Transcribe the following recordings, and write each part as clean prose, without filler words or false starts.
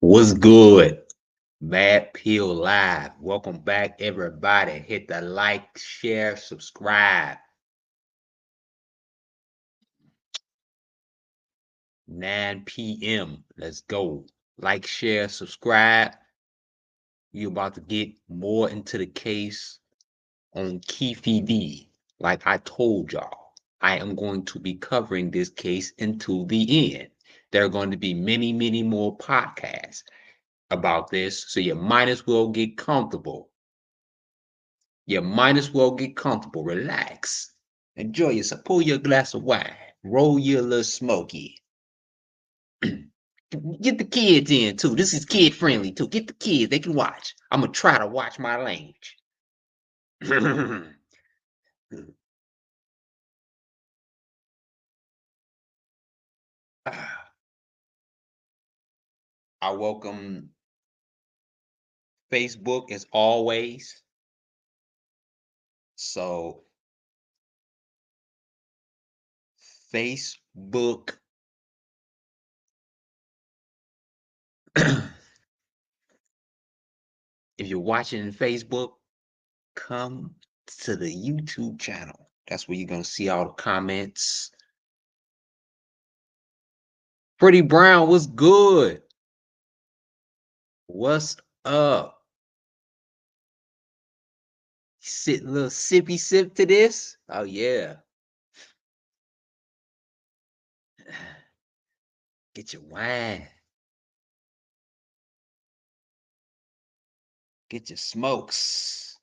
What's good? Mad Peel Live. Welcome back, everybody. Hit the like, share, subscribe. 9 p.m. Let's go. Like, share, subscribe. You're about to get more into the case on Keefe D. Like I told y'all, I am going to be covering this case until the end. There are going to be many, many more podcasts about this, so you might as well get comfortable. You might as well get comfortable, relax, enjoy yourself, pull your glass of wine, roll your little smoky. Get the kids in too. This is kid friendly too. Get the kids, they can watch. I'm gonna try to watch my language. I welcome Facebook as always. So, Facebook. If you're watching Facebook, come to the YouTube channel. That's where you're gonna see all the comments. Pretty Brown, what's good? What's up? Sit a little sippy sip to this? Oh yeah. Get your wine. Get your smokes.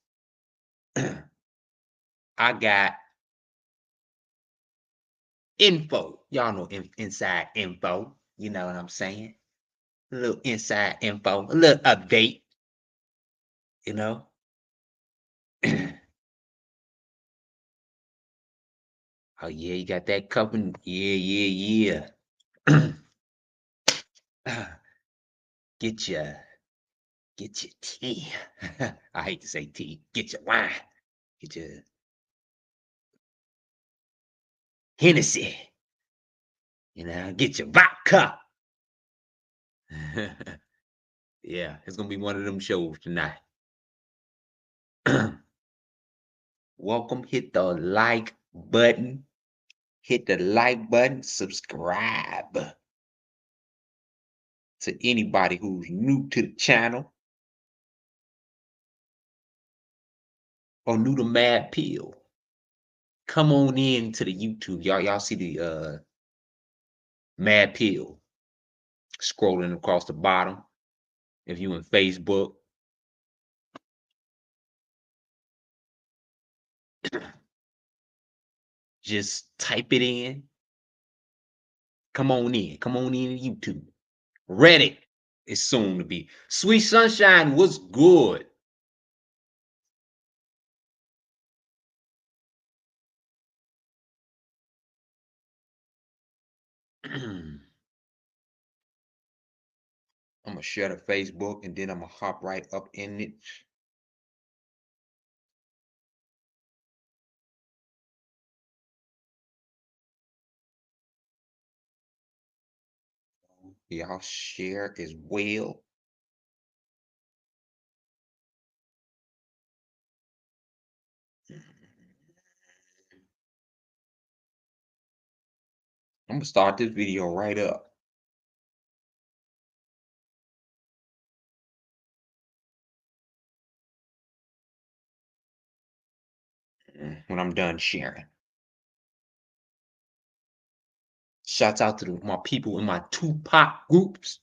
I got info. Y'all know inside info. You know what I'm saying? A little inside info, a little update, you know. Oh yeah, you got that coming. Yeah, yeah, yeah. Get your get your tea. I hate to say tea. Get your wine. Get your Hennessy. You know, get your vodka. Yeah, it's gonna be one of them shows tonight. Welcome, hit the like button. Hit the like button, subscribe to anybody who's new to the channel or new to Mad Peel. Come on in to the YouTube. Y'all see the Mad Peel scrolling across the bottom. If you in Facebook, just type it in. Come on in. Come on in to YouTube. Reddit is soon to be. Sweet Sunshine, what's good? I'm gonna share the Facebook and then I'm gonna hop right up in it. Y'all share as well. I'm gonna start this video right up. When I'm done sharing. Shouts out to my people in my Tupac groups.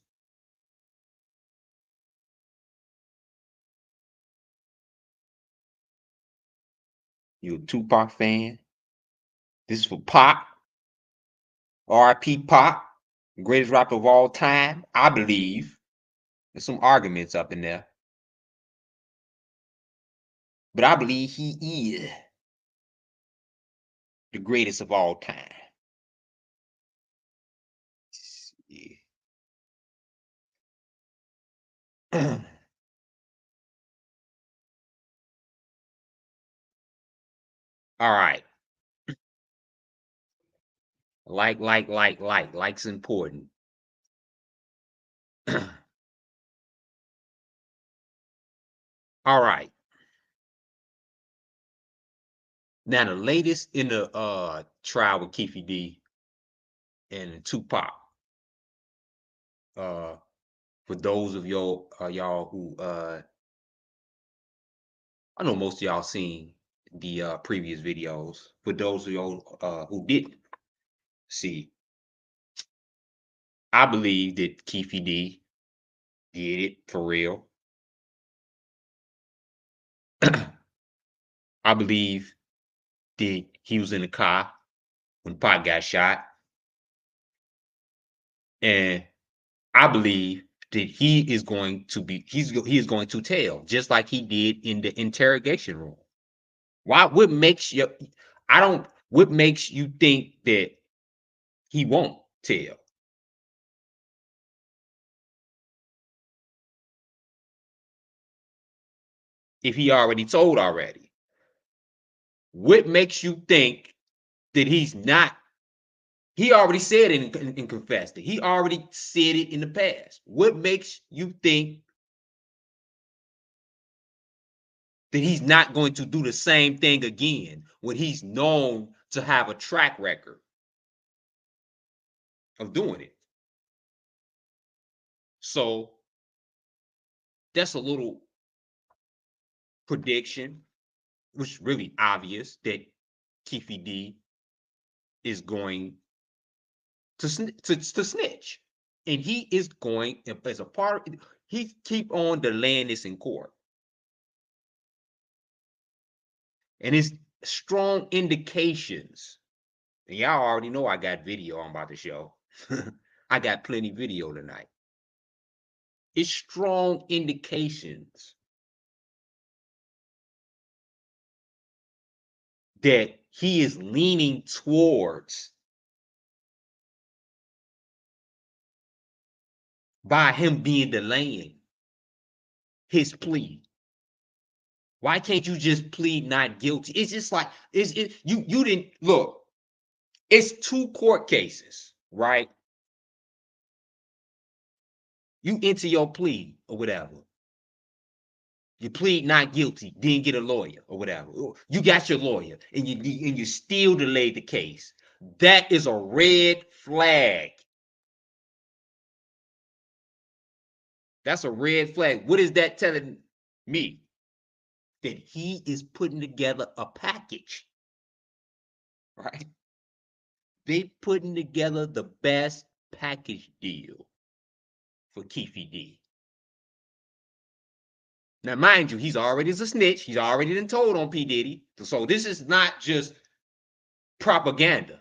You a Tupac fan? This is for Pac. R.I.P. Pac, greatest rapper of all time, I believe. There's some arguments up in there, but I believe he is the greatest of all time. Yeah. All right. Like's important. All right. Now the latest in the trial with Keefe D and Tupac. Uh, for those of y'all who I know most of y'all seen the previous videos. For those of y'all who didn't see, I believe that Keefe D did it for real. I believe that he was in the car when Pac got shot, and I believe that he is going to be he is going to tell just like he did in the interrogation room. Why? What makes you? I don't. What makes you think that he won't tell? If he already told already, what makes you think that he's not? He already said it and confessed it. He already said it in the past. What makes you think that he's not going to do the same thing again when he's known to have a track record of doing it? So that's a little prediction, which is really obvious that Keefe D is going to snitch, and he is going as a part. He keep on delaying this in court, and it's strong indications. And y'all already know I got video I'm about to show. I got plenty video tonight. It's strong indications that he is leaning towards by him being delaying his plea. Why can't you just plead not guilty? It's just like you didn't look. It's two court cases, right? You enter your plea or whatever. You plead not guilty, didn't get a lawyer or whatever. You got your lawyer and you still delayed the case. That is a red flag. That's a red flag. What is that telling me? That he is putting together a package, right? They putting together the best package deal for Keefe D. Now, mind you, he's already a snitch. He's already been told on P. Diddy. So this is not just propaganda.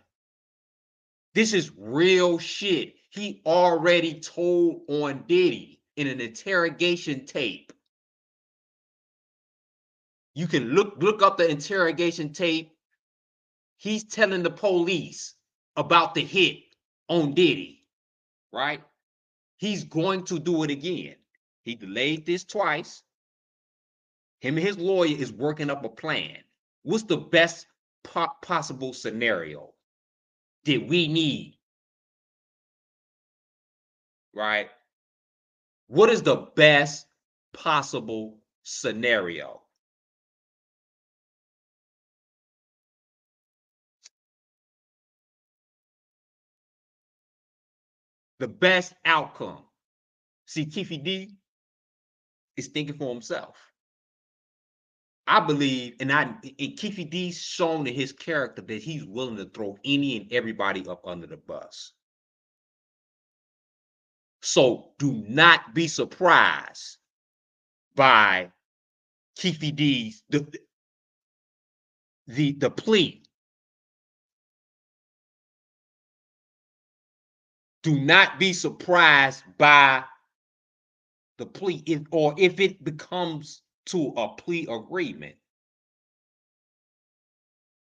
This is real shit. He already told on Diddy in an interrogation tape. You can look up the interrogation tape. He's telling the police about the hit on Diddy, right? He's going to do it again. He delayed this twice. Him and his lawyer is working up a plan. What's the best possible scenario that we need, right? What is the best possible scenario? The best outcome. See, Keefe D is thinking for himself. I believe, and Keefe D's shown in his character that he's willing to throw any and everybody up under the bus. So do not be surprised by Keefe D's the plea. Do not be surprised by the plea, if it becomes to a plea agreement,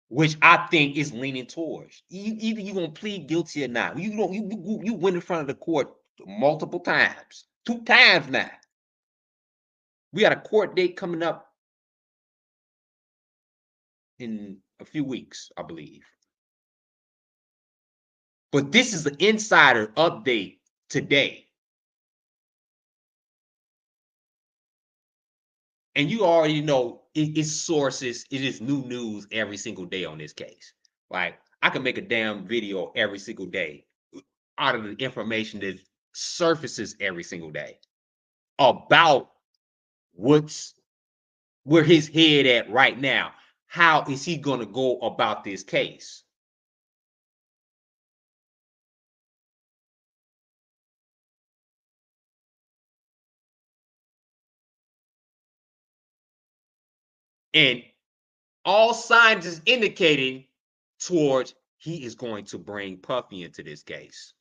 which I think is leaning towards. Either you're gonna plead guilty or not. You don't you went in front of the court multiple times, 2 times now. We got a court date coming up in a few weeks, I believe. But this is an insider update today. And you already know it's sources, it is new news every single day on this case. Like, I can make a damn video every single day out of the information that surfaces every single day about what's where his head at right now. How is he going to go about this case? And all signs is indicating towards he is going to bring Puffy into this case.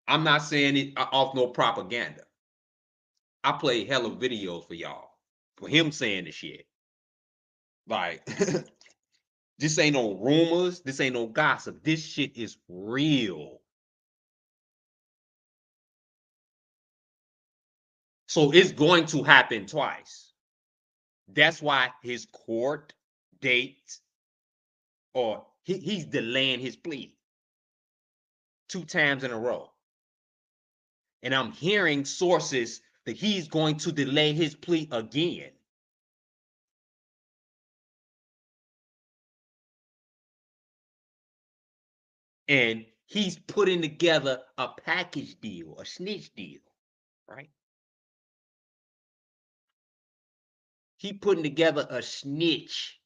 I'm not saying it off no propaganda. I play hella videos for y'all for him saying the shit. Like, this ain't no rumors. This ain't no gossip. This shit is real. So it's going to happen twice. That's why his court date, or he's delaying his plea 2 times in a row. And I'm hearing sources that he's going to delay his plea again. And he's putting together a package deal, a snitch deal, right? He putting together a snitch.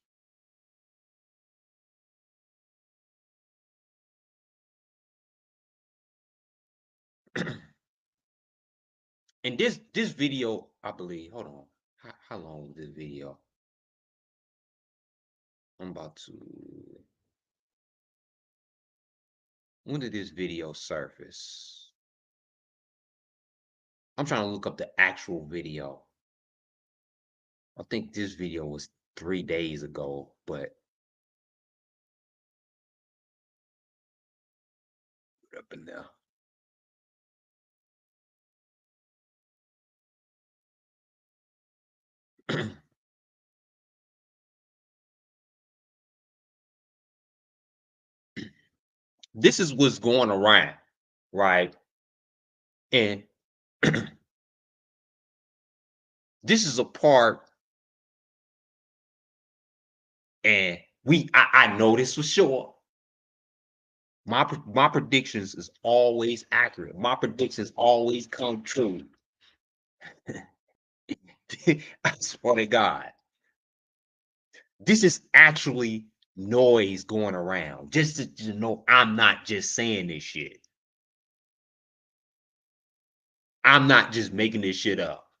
And this video, I believe, hold on. How long was this video? I'm about to. When did this video surface? I'm trying to look up the actual video. I think this video was 3 days ago, but up in there. This is what's going around, right? And this is a part, and I know this for sure. My predictions is always accurate. My predictions always come true. I swear to God. This is actually noise going around. Just to know, I'm not just saying this shit. I'm not just making this shit up.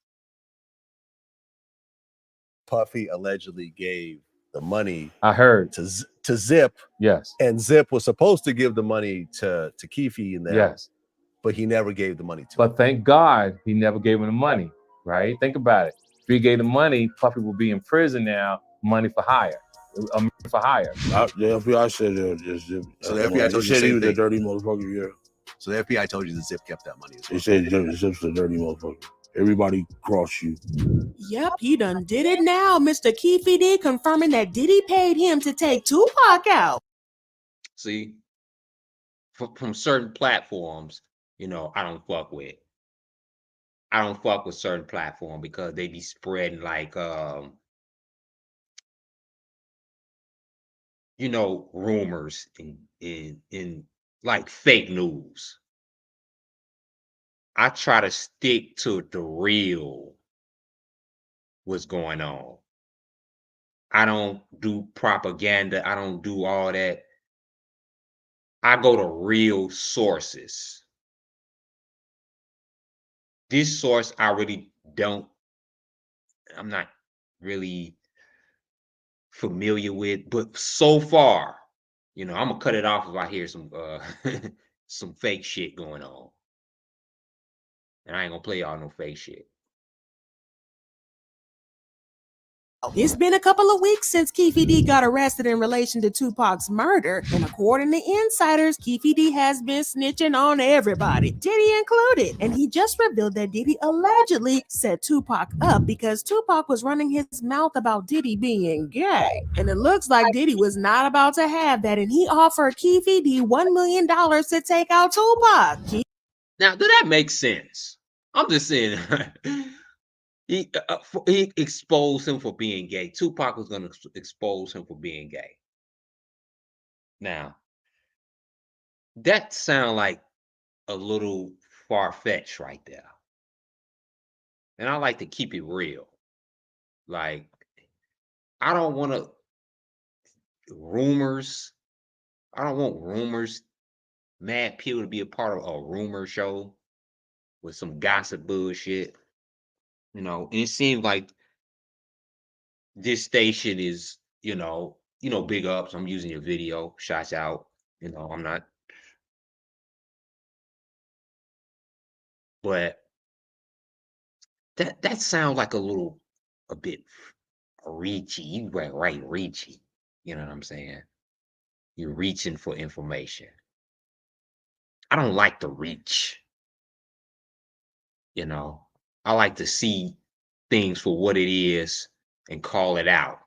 Puffy allegedly gave the money, I heard, to Zip. Yes. And Zip was supposed to give the money to Keefe and them. Yes. But he never gave the money to him. But thank God he never gave him the money, right? Think about it. If he gave the money, Puffy will be in prison now, money for hire. For hire. The FBI said just Zip. So the FBI told you the he same was thing. a dirty motherfucker, yeah. So the FBI told you that Zip kept that money as well. They said Zip's a dirty motherfucker. Everybody cross you. Yep, he done did it now. Mr. Keefe D confirming that Diddy paid him to take Tupac out. See, from certain platforms, you know, I don't fuck with. I don't fuck with certain platforms because they be spreading like, you know, rumors in like fake news. I try to stick to the real what's going on. I don't do propaganda. I don't do all that. I go to real sources. This source I really don't, I'm not really familiar with, but so far, you know, I'm gonna cut it off if I hear some some fake shit going on. And I ain't gonna play all no fake shit. It's been a couple of weeks since Keefe D got arrested in relation to Tupac's murder, and according to insiders, Keefe D has been snitching on everybody, Diddy included. And he just revealed that Diddy allegedly set Tupac up because Tupac was running his mouth about Diddy being gay. And it looks like Diddy was not about to have that, and he offered Keefe D $1 million to take out Tupac. Now, do that make sense? I'm just saying. He exposed him for being gay. Tupac was going to expose him for being gay. Now, that sounds like a little far-fetched right there. And I like to keep it real. Like, I don't want rumors. I don't want rumors, mad people to be a part of a rumor show with some gossip bullshit. And it seems like this station is, big ups. I'm using your video, shots out. I'm not, but that sounds like a bit reachy. You right, reachy. You know what I'm saying? You're reaching for information. I don't like to reach. I like to see things for what it is and call it out.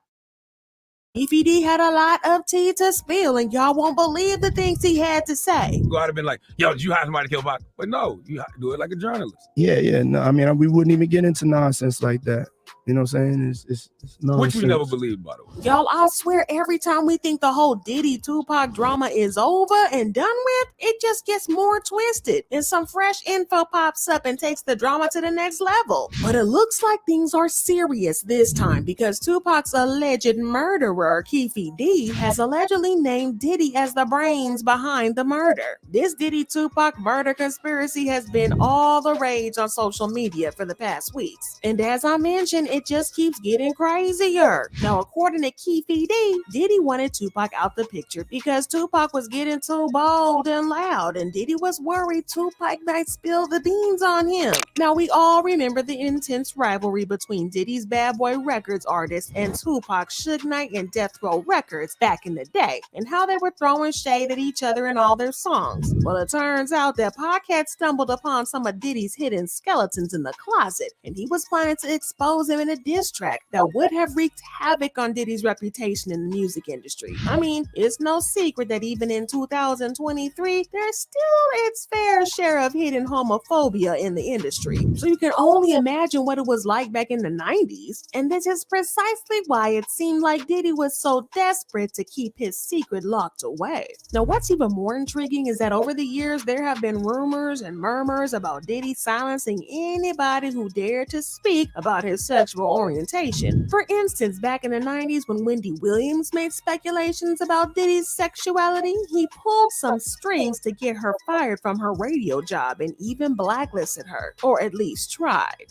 Keefe D had a lot of tea to spill, and y'all won't believe the things he had to say. Go out and been like, yo, did you hire somebody to kill Pac? But no, you do it like a journalist. Yeah. No, I mean, we wouldn't even get into nonsense like that. You know what I'm saying? It's nonsense. Which we never believed, by the way. Y'all, I swear every time we think the whole Diddy Tupac drama is over and done with, it just gets more twisted and some fresh info pops up and takes the drama to the next level. But it looks like things are serious this time because Tupac's alleged murderer, Keefe D, has allegedly named Diddy as the brains behind the murder. This Diddy Tupac murder conspiracy has been all the rage on social media for the past weeks. And as I mentioned, it just keeps getting crazier. Now, according to Keefe D, Diddy wanted Tupac out the picture because Tupac was getting too bold and loud, and Diddy was worried Tupac might spill the beans on him. Now, we all remember the intense rivalry between Diddy's Bad Boy Records artists and Tupac's Suge Knight and Death Row Records back in the day, and how they were throwing shade at each other in all their songs. Well, it turns out that Pac had stumbled upon some of Diddy's hidden skeletons in the closet, and he was planning to expose him in a diss track that would have wreaked havoc on Diddy's reputation in the music industry. I mean, it's no secret that even in 2023, there's still its fair share of hidden homophobia in the industry. So you can only imagine what it was like back in the 90s. And this is precisely why it seemed like Diddy was so desperate to keep his secret locked away. Now, what's even more intriguing is that over the years, there have been rumors and murmurs about Diddy silencing anybody who dared to speak about his sexual orientation. For instance, back in the 90s when Wendy Williams made speculations about Diddy's sexuality, he pulled some strings to get her fired from her radio job and even blacklisted her, or at least tried.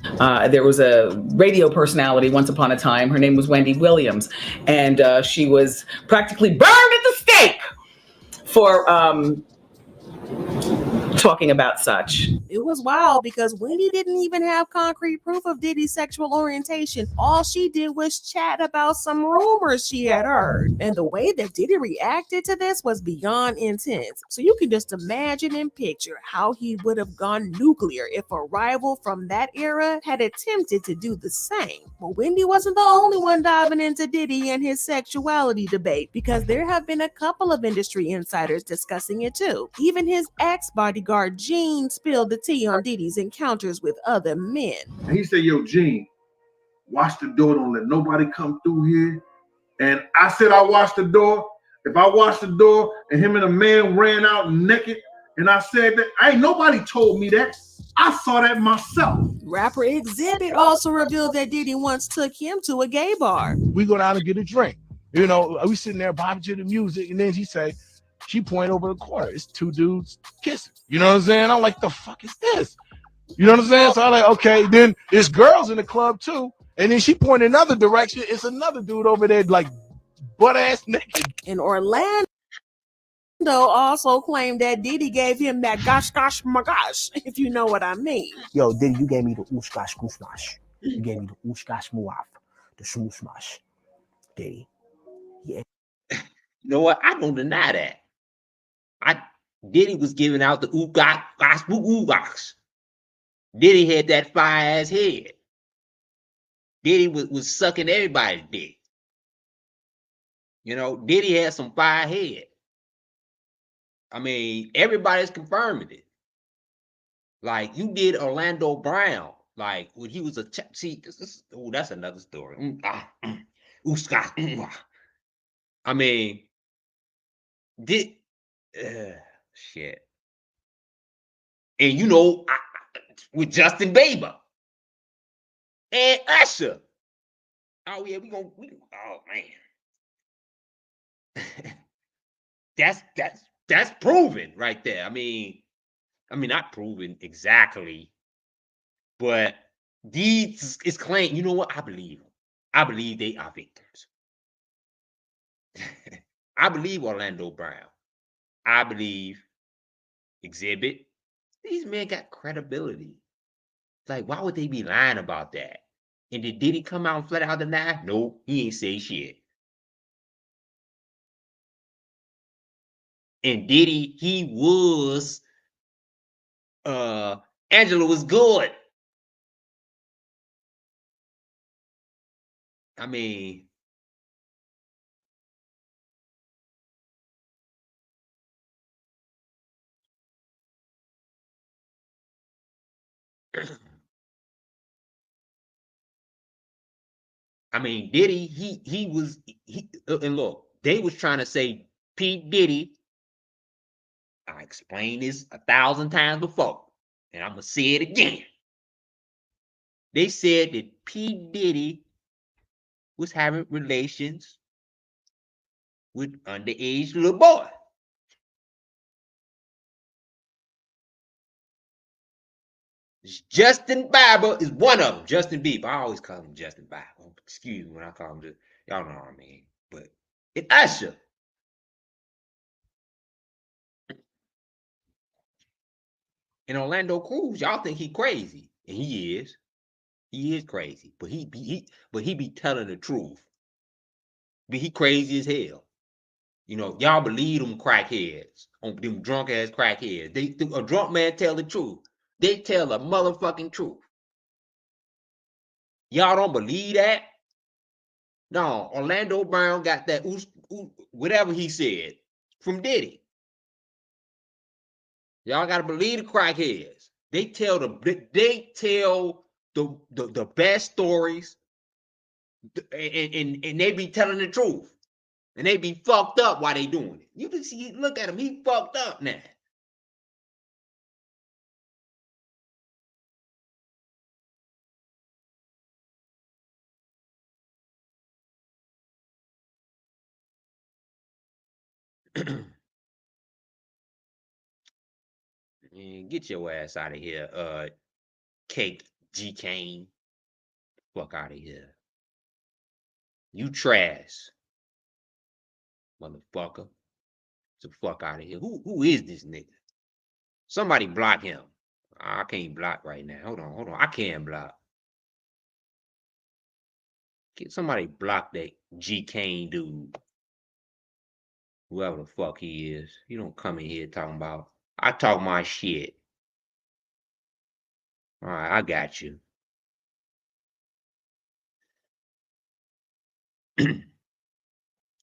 There was a radio personality once upon a time. Her name was Wendy Williams, and she was practically burned at the stake for talking about such. It was wild because Wendy didn't even have concrete proof of Diddy's sexual orientation. All she did was chat about some rumors she had heard. And the way that Diddy reacted to this was beyond intense. So you can just imagine and picture how he would have gone nuclear if a rival from that era had attempted to do the same. But Wendy wasn't the only one diving into Diddy and his sexuality debate, because there have been a couple of industry insiders discussing it too. Even his ex-bodyguard Gene spilled the tea on Diddy's encounters with other men. And he said, yo, Gene, watch the door, don't let nobody come through here. And I said, I watched the door. If I watched the door and him and a man ran out naked, and I said that, ain't nobody told me that. I saw that myself. Rapper Exhibit also revealed that Diddy once took him to a gay bar. We go down and get a drink. You know, we sitting there bobbing to the music, and then she point over the corner. It's two dudes kissing. You know what I'm saying? I'm like, the fuck is this? You know what I'm saying? So I'm like, okay. Then there's girls in the club too. And then she pointed another direction. It's another dude over there, like butt ass naked. In Orlando also claimed that Diddy gave him that gosh my gosh, if you know what I mean. Yo, Diddy, you gave me the oosh gosh goosh gosh. You gave me the oosh gosh muaf, the smoosh smash. Diddy. Yeah. You know what? I don't deny that. Diddy was giving out the oogosh. Diddy had that fire ass head. Diddy was sucking everybody's dick. You know, Diddy had some fire head. I mean, everybody's confirming it. Like you did Orlando Brown, like when he was a see. Oh, that's another story. Scott. I mean, did shit, and you know, with Justin Bieber and Usher. Oh yeah, oh man, that's proven right there. I mean, not proven exactly, but these is claimed. You know what? I believe they are victims. I believe Orlando Brown. I believe Exhibit. These men got credibility. Like, why would they be lying about that? And did he come out and flat out deny? No, he ain't say shit. And Diddy, he was Angela was good. I mean, Diddy, he was and look, they was trying to say P. Diddy. I explained this 1,000 times before, and I'm gonna say it again. They said that P. Diddy was having relations with underage little boy. Justin Bieber is one of them. Justin Bieber. I always call him Justin Bieber. Excuse me when I call him just, y'all know what I mean. But it's Usher. And Orlando Cruz, y'all think he crazy. And he is. He is crazy. But he be telling the truth. But he crazy as hell. You know, y'all believe them crackheads, them drunk ass crackheads. A drunk man tell the truth. They tell the motherfucking truth. Y'all don't believe that? No, Orlando Brown got that whatever he said from Diddy. Y'all gotta believe the crackheads. They tell the best stories, and they be telling the truth, and they be fucked up while they doing it. You can see, look at him, he fucked up now. Man, get your ass out of here, Cake G Kane. Fuck out of here. You trash, motherfucker. So fuck out of here. Who is this nigga? Somebody block him. I can't block right now. Hold on. I can't block. Get somebody block that G Kane dude. Whoever the fuck he is. You don't come in here talking about. I talk my shit. All right, I got you.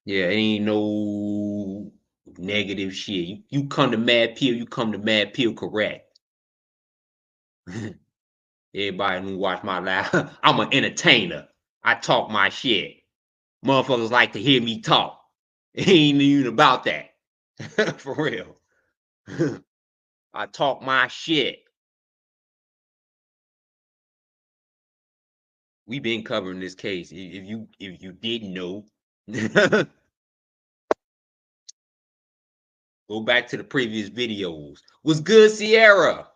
Yeah, ain't no negative shit. You come to Mad Pill, you come to Mad Pill correct. Everybody who watch my live, I'm an entertainer. I talk my shit. Motherfuckers like to hear me talk. It ain't even about that. For real. I talk my shit. We've been covering this case. If you didn't know, go back to the previous videos. What's good, Sierra?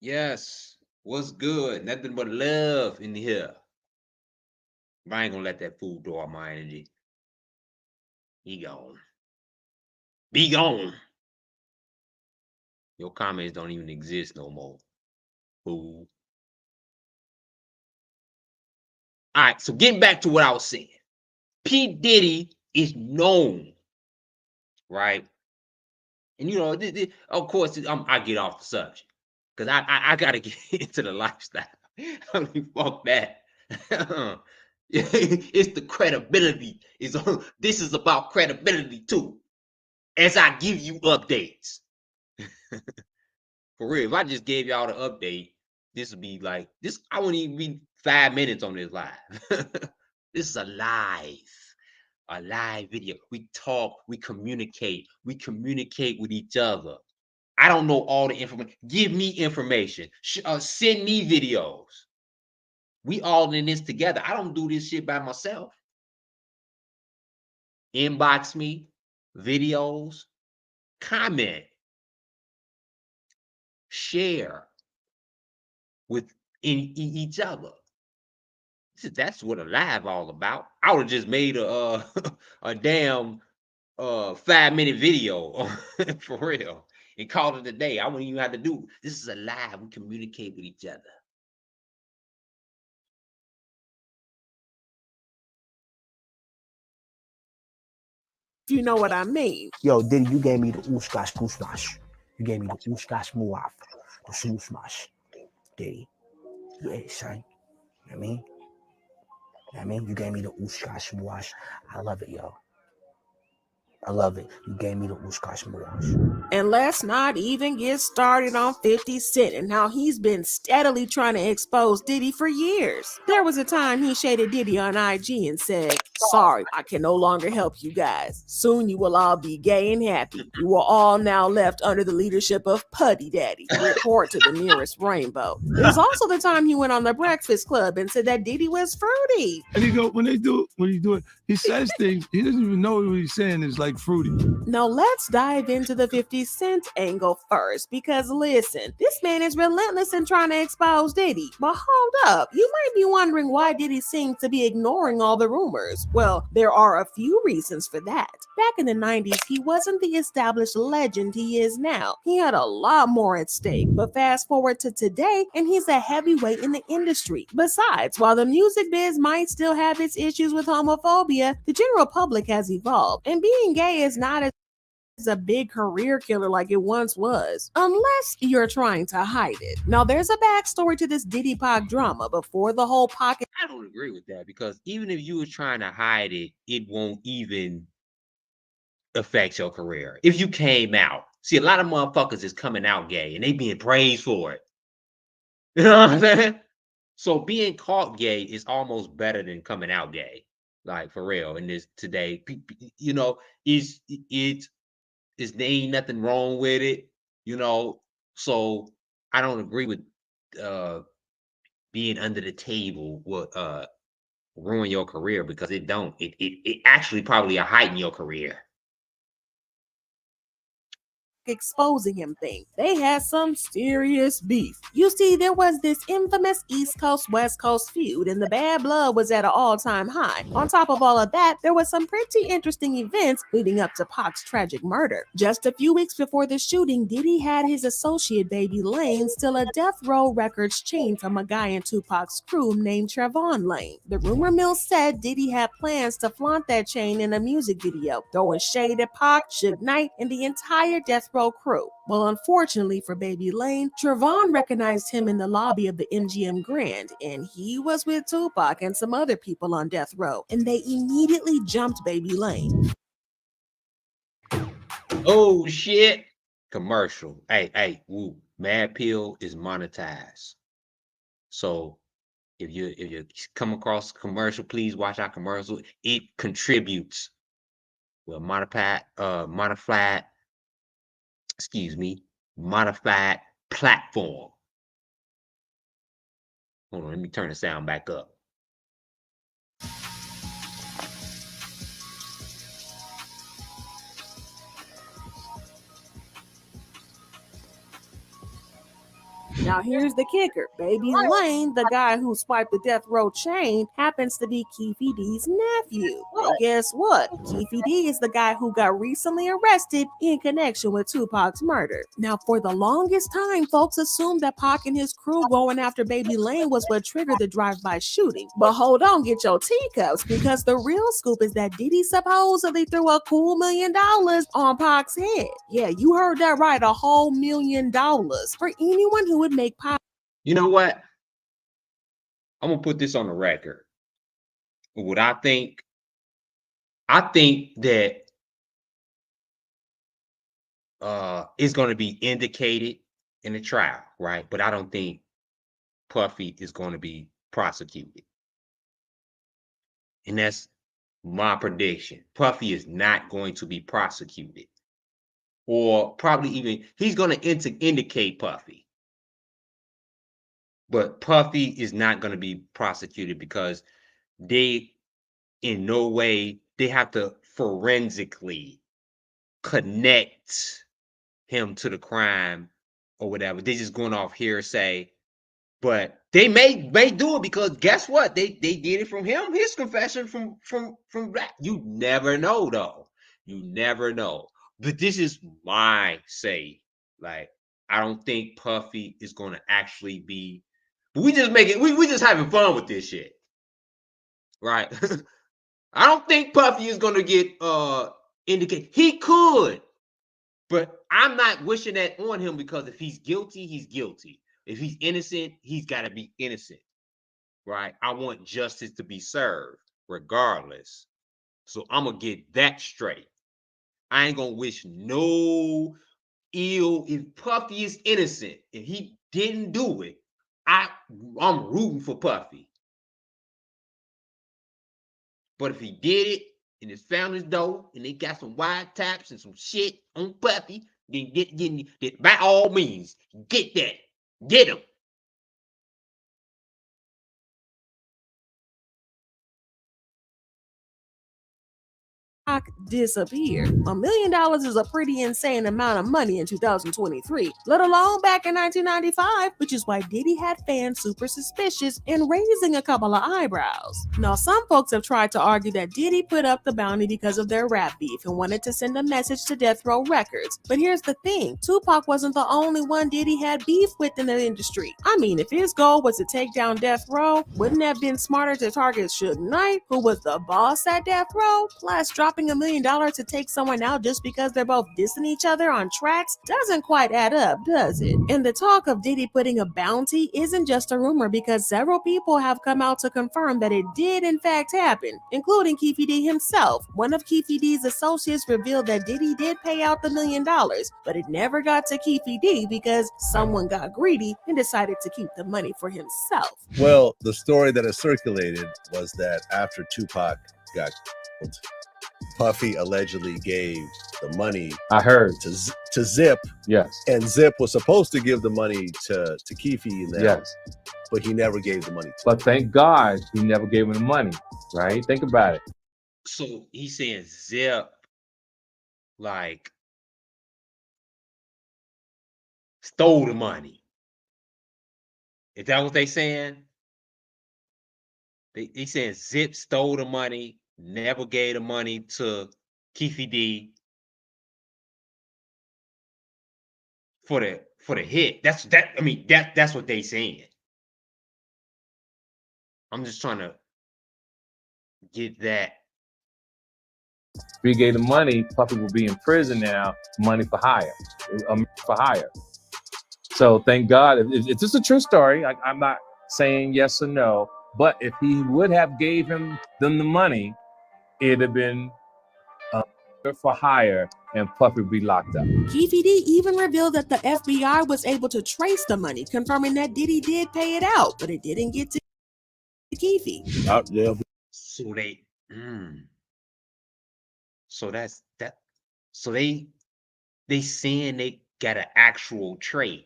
Yes. What's good? Nothing but love in here. But I ain't gonna let that fool draw my energy. He gone. Be gone. Your comments don't even exist no more. Fool. All right, so getting back to what I was saying. P. Diddy is known, right? And you know, of course, I get off the subject because I got to get into the lifestyle. I mean, fuck that. It's the credibility. This is about credibility too. As I give you updates. For real, if I just gave y'all the update, this would be like this. I wouldn't even be 5 minutes on this live. This is a live video. We talk, we communicate with each other. I don't know all the information. Give me information. Send me videos. We all in this together. I don't do this shit by myself. Inbox me, videos, comment, share with each other. That's what a live all about. I would have just made a a damn 5-minute video for real and called it a day. I wouldn't even have to do. This is a live. We communicate with each other. You know what I mean? Yo, Diddy, you gave me the ooshkash gooshmash. You gave me the ooshkash muaf, the smooshmash. Diddy. Yeah, son. You know what I mean? You know what I mean? You gave me the ooshkash muash. I love it, yo. I love it. You gave me the ooshkash muash. And let's not even get started on 50 Cent and how he's been steadily trying to expose Diddy for years. There was a time he shaded Diddy on IG and said, "Sorry, I can no longer help you guys. Soon you will all be gay and happy. You are all now left under the leadership of Putty Daddy. Report to the nearest rainbow." It was also the time he went on the Breakfast Club and said that Diddy was fruity. And he go, when he do it, he says things, he doesn't even know what he's saying is like fruity. Now let's dive into the 50 Cent angle first, because listen, this man is relentless in trying to expose Diddy. But hold up, you might be wondering why Diddy seems to be ignoring all the rumors. Well, there are a few reasons for that. Back in the 90s, he wasn't the established legend he is now. He had a lot more at stake. But fast forward to today, and he's a heavyweight in the industry. Besides, while the music biz might still have its issues with homophobia, the general public has evolved, and being gay is not as a big career killer like it once was, unless you're trying to hide it. Now, there's a backstory to this Diddy Pac drama before the whole pocket. I don't agree with that, because even if you were trying to hide it, it won't even affect your career. If you came out, see, a lot of motherfuckers is coming out gay and they being praised for it. You know what I'm saying? So being caught gay is almost better than coming out gay. Like, for real, in this today, you know, there ain't nothing wrong with it, you know. So I don't agree with being under the table will ruin your career, because it don't. It actually probably heighten your career. Exposing him thing. They had some serious beef. You see, there was this infamous East Coast West Coast feud, and the bad blood was at an all-time high. On top of all of that, there was some pretty interesting events leading up to Pac's tragic murder. Just a few weeks before the shooting, Diddy had his associate Baby Lane steal a Death Row Records chain from a guy in Tupac's crew named Trevon Lane. The rumor mill said Diddy had plans to flaunt that chain in a music video, throwing shade at Pac, Suge Knight, and the entire Death Row crew. Well, unfortunately for Baby Lane, Trevon recognized him in the lobby of the MGM Grand, and he was with Tupac and some other people on death row, and they immediately jumped Baby Lane. Oh shit! Commercial. Hey, woo! Mad Pill is monetized. So if you come across a commercial, please watch our commercial. It contributes. Well, modified platform. Hold on, let me turn the sound back up. Now here's the kicker. Baby Lane, the guy who swiped the death row chain, happens to be Keefe D's nephew. And guess what? Keefe D is the guy who got recently arrested in connection with Tupac's murder. Now, for the longest time, folks assumed that Pac and his crew going after Baby Lane was what triggered the drive-by shooting. But hold on, get your teacups, because the real scoop is that Diddy supposedly threw a cool $1 million on Pac's head. Yeah, you heard that right, a whole $1 million for anyone who would make Pac. You know what? I'm gonna put this on the record. What I think that is going to be indicated in the trial, right? But I don't think Puffy is going to be prosecuted. And that's my prediction. Puffy is not going to be prosecuted. Or probably even, he's going to indicate Puffy. But Puffy is not going to be prosecuted because they, in no way, they have to forensically connect him to the crime or whatever. They're just going off hearsay. But they may do it because guess what? They did it from him, his confession from that. You never know though. You never know. But this is my say. Like, I don't think Puffy is gonna actually be, but we just make it, we just having fun with this shit. Right? I don't think Puffy is gonna get indicated. He could, but I'm not wishing that on him because if he's guilty, he's guilty. If he's innocent, he's got to be innocent, right? I want justice to be served regardless. So I'm going to get that straight. I ain't going to wish no ill. If Puffy is innocent and he didn't do it, I'm rooting for Puffy. But if he did it and his family's dope and they got some wide taps and some shit on Puffy, then get by all means, get that. Get him. Disappeared. $1 million is a pretty insane amount of money in 2023, let alone back in 1995, which is why Diddy had fans super suspicious and raising a couple of eyebrows. Now, some folks have tried to argue that Diddy put up the bounty because of their rap beef and wanted to send a message to Death Row Records. But here's the thing, Tupac wasn't the only one Diddy had beef with in the industry. I mean, if his goal was to take down Death Row, wouldn't it have been smarter to target Suge Knight, who was the boss at Death Row? Plus, dropping $1 million to take someone out just because they're both dissing each other on tracks doesn't quite add up, does it? And the talk of Diddy putting a bounty isn't just a rumor because several people have come out to confirm that it did in fact happen, including Keefe D himself. One of Keefe D's associates revealed that Diddy did pay out the $1 million, but it never got to Keefe D because someone got greedy and decided to keep the money for himself. Well, the story that has circulated was that after Tupac got killed, Puffy allegedly gave the money. I heard to Zip. Yes. And Zip was supposed to give the money to Keefe and them. Yes. But he never gave the money. But thank God he never gave him the money. Right? Think about it. So he's saying Zip, like, stole the money. Is that what they saying? They saying Zip stole the money, never gave the money to Keefe D for the hit. That's what they saying. I'm just trying to get that. If he gave the money, Puffy will be in prison now, money for hire. So thank God. If this is a true story, I'm not saying yes or no, but if he would have gave them the money, it'd have been for hire and Puffy would be locked up. Keefe D even revealed that the FBI was able to trace the money, confirming that Diddy did pay it out, but it didn't get to Keefe. So they, so that's that. So they saying they got an actual trace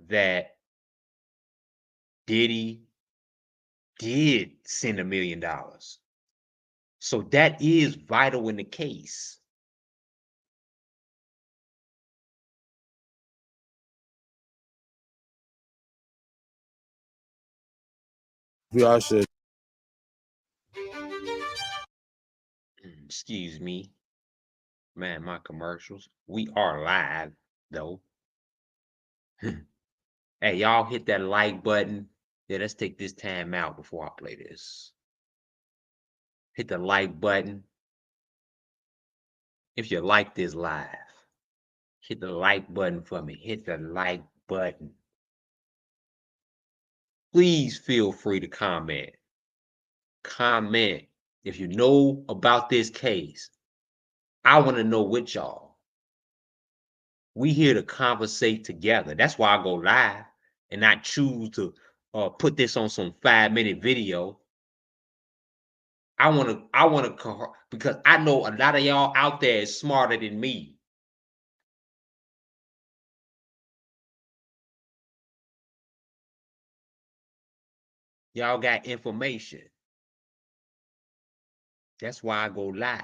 that Diddy did send $1 million. So that is vital in the case. We all should. Excuse me. Man, my commercials. We are live, though. Hey, y'all hit that like button. Yeah, let's take this time out before I play this. Hit the like button. If you like this live, hit the like button for me. Hit the like button. please feel free to comment. Comment if you know about this case. I want to know with y'all. We here to conversate together. That's why I go live and not choose to put this on some 5-minute video. I want to, because I know a lot of y'all out there is smarter than me. Y'all got information. That's why I go live.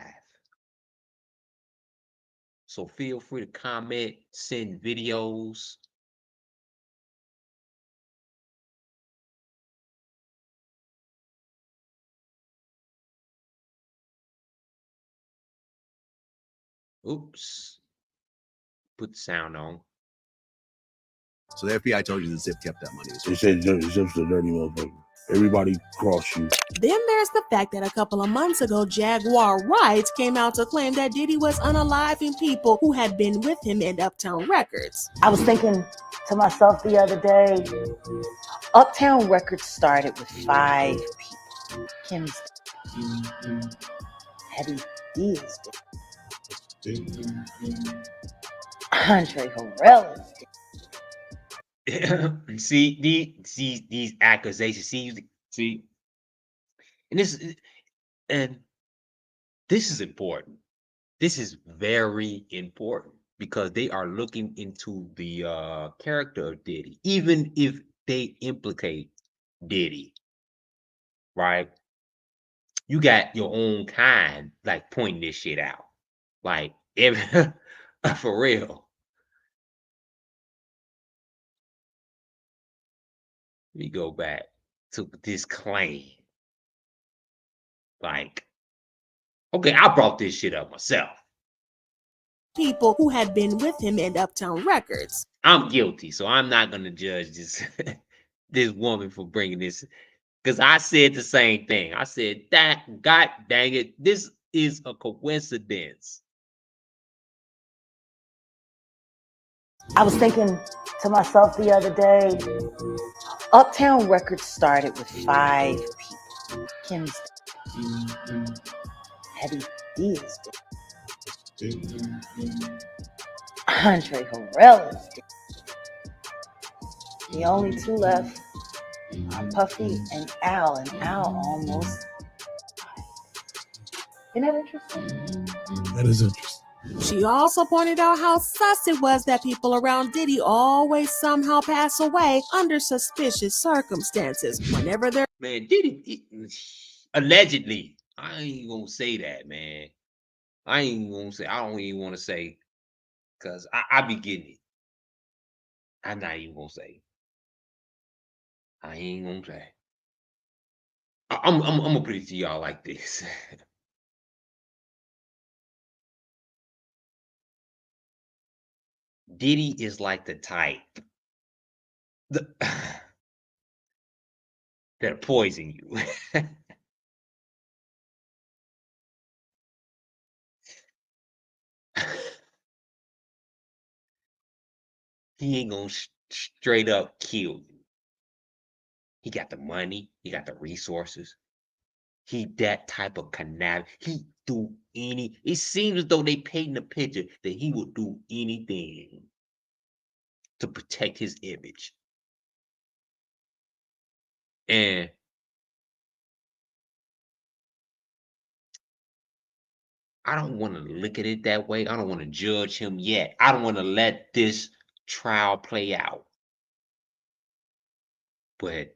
So feel free to comment, send videos. Oops. Put the sound on. So the FBI told you the Zip kept that money. They said Zip's a dirty motherfucker. Everybody cross you. Then there's the fact that a couple of months ago, Jaguar Wright came out to claim that Diddy was unaliving people who had been with him in Uptown Records. I was thinking to myself the other day, Uptown Records started with 5 people. Kim's Eddie D's Andre Harrell's. See these accusations. See, and this is important. This is very important because they are looking into the character of Diddy, even if they implicate Diddy, right? You got your own kind like pointing this shit out, like for real. Let me go back to this claim. Like, okay, I brought this shit up myself. People who had been with him in Uptown Records. I'm guilty, so I'm not gonna judge this this woman for bringing this, because I said the same thing. I said that, God dang it, this is a coincidence. I was thinking to myself the other day, Uptown Records started with 5 people. Kim's Eddie D's Andre Harrell's. The only 2 left are Puffy and Al, and Al almost. Isn't that interesting? That is interesting. She also pointed out how sus it was that people around Diddy always somehow pass away under suspicious circumstances whenever they're. Man, Diddy, allegedly, I ain't gonna say that, man. I don't even want to say, because I be getting it. I'm not even gonna say. I ain't gonna say. I'm gonna put it to y'all like this. Diddy is like the type that poison you. He ain't gonna straight up kill you. He got the money, he got the resources. He that type of canal. He do it seems as though they painted a picture that he would do anything to protect his image. And I don't want to look at it that way. I don't want to judge him yet. I don't want to let this trial play out. But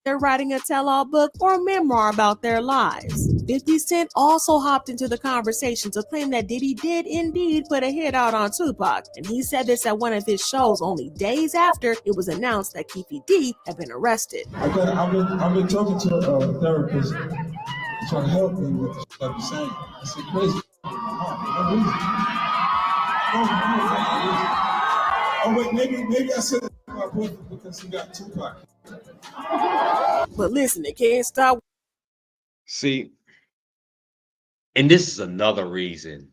they're writing a tell-all book or memoir about their lives. 50 Cent also hopped into the conversation to claim that Diddy did indeed put a hit out on Tupac, and he said this at one of his shows only days after it was announced that Keefe D had been arrested. I've been talking to a therapist trying to help me with the shit I'm saying. I said crazy in my heart. No reason. Oh wait, maybe I said that to my boyfriend because he got Tupac. But listen, it can't stop. see, and this is another reason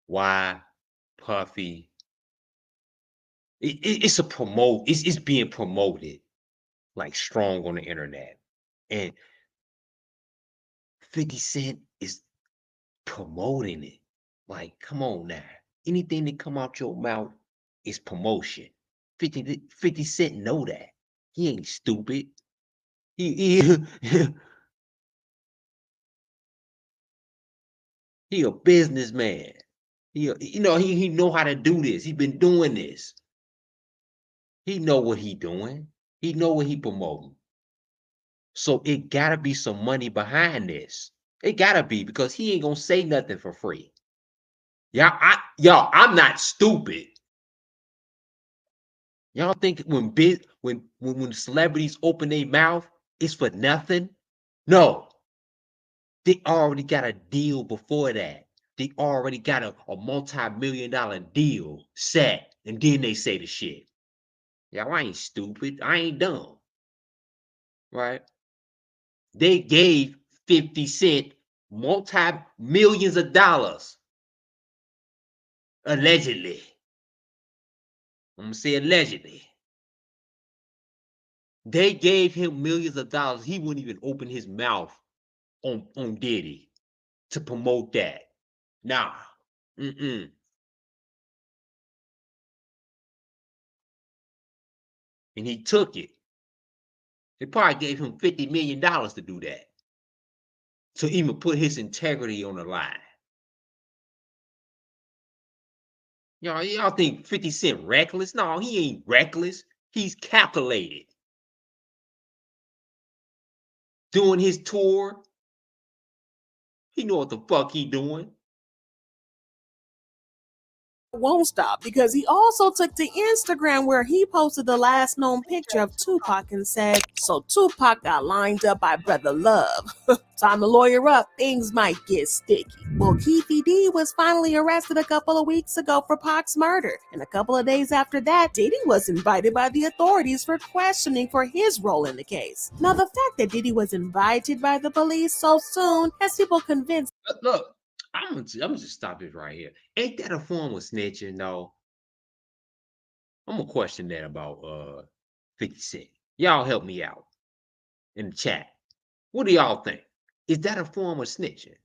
why Puffy It's a promote. It's being promoted like strong on the internet, and 50 Cent is promoting it. Like, come on now. Anything that come out your mouth is promotion. 50 Cent know that. He ain't stupid. He he a businessman. He know how to do this. He been doing this. He know what he doing. He know what he promoting. So it gotta be some money behind this. It gotta be because he ain't gonna say nothing for free. I'm not stupid. Y'all think when celebrities open their mouth, it's for nothing? No, they already got a deal before that. They already got a multi-million-dollar deal set, and then they say the shit. Y'all, I ain't stupid. I ain't dumb. Right? They gave 50 Cent multi-millions of dollars. Allegedly. I'm gonna say allegedly. They gave him millions of dollars. He wouldn't even open his mouth on Diddy to promote that. Nah. Mm-mm. And he took it. They probably gave him $50 million to do that. To even put his integrity on the line. Y'all think 50 Cent reckless? No, he ain't reckless. He's calculated. Doing his tour. He know what the fuck he doing. Won't stop because he also took to Instagram where he posted the last known picture of Tupac and said, "So Tupac got lined up by Brother Love. Time to lawyer up, things might get sticky." Well, Keefe D was finally arrested a couple of weeks ago for Pac's murder, and a couple of days after that, Diddy was invited by the authorities for questioning for his role in the case. Now, the fact that Diddy was invited by the police so soon has people convinced. Look, I'm gonna just stop this right here. Ain't that a form of snitching, though? I'm gonna question that about 50 Cent. Y'all help me out in the chat. What do y'all think? Is that a form of snitching?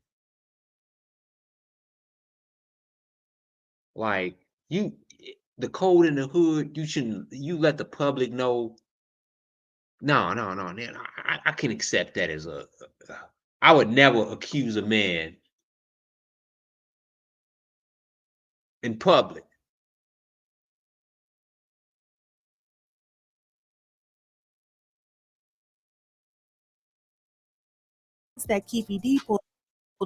Like the code in the hood, you let the public know. No, man, I can accept that as I would never accuse a man in public. That Keefe D pulled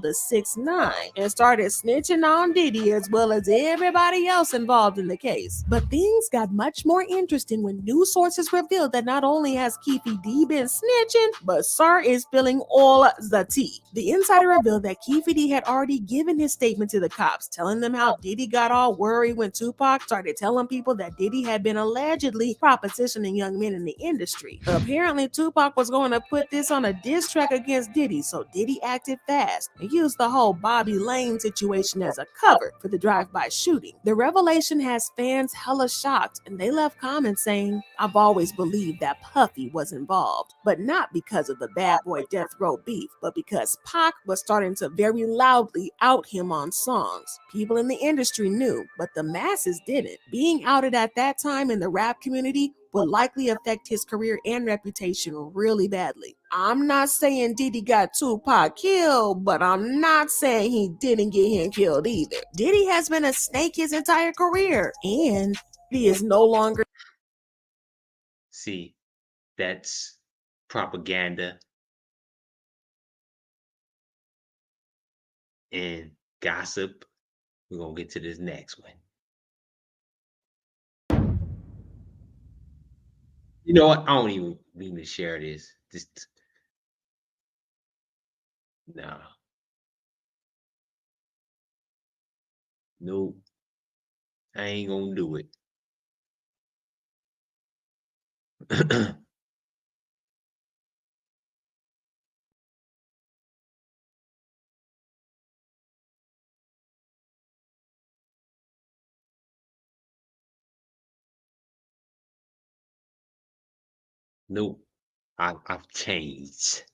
a 6'9" and started snitching on Diddy as well as everybody else involved in the case. But things got much more interesting when new sources revealed that not only has Keefe D been snitching, but Sir is spilling all the tea. The insider revealed that Keefe D had already given his statement to the cops, telling them how Diddy got all worried when Tupac started telling people that Diddy had been allegedly propositioning young men in the industry. Apparently, Tupac was going to put this on a diss track against Diddy, so Diddy acted fast and used the whole Bobby Lane situation as a cover for the drive-by shooting. The revelation has fans hella shocked, and they left comments saying, "I've always believed that Puffy was involved, but not because of the Bad Boy Death Row beef, but because Pac was starting to very loudly out him on songs. People in the industry knew, but the masses didn't. Being outed at that time in the rap community would likely affect his career and reputation really badly. I'm not saying Diddy got Tupac killed, but I'm not saying he didn't get him killed either. Diddy has been a snake his entire career, and he is no longer." See, that's propaganda and gossip. We're gonna get to this next one. You know what? I don't even mean to share this. Just no. Nope. I ain't gonna do it. Nope. I've changed.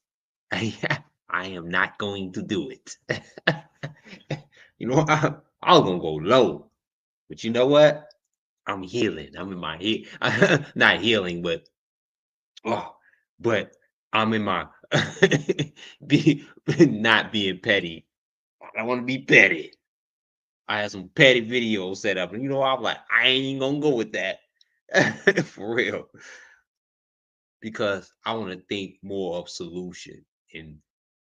I am not going to do it. You know, I was gonna go low, but you know what? I'm healing. I'm in my not healing, but oh, but I'm in my be not being petty. I don't want to be petty. I had some petty videos set up, and you know, I'm like, I ain't even gonna go with that for real, because I want to think more of solution and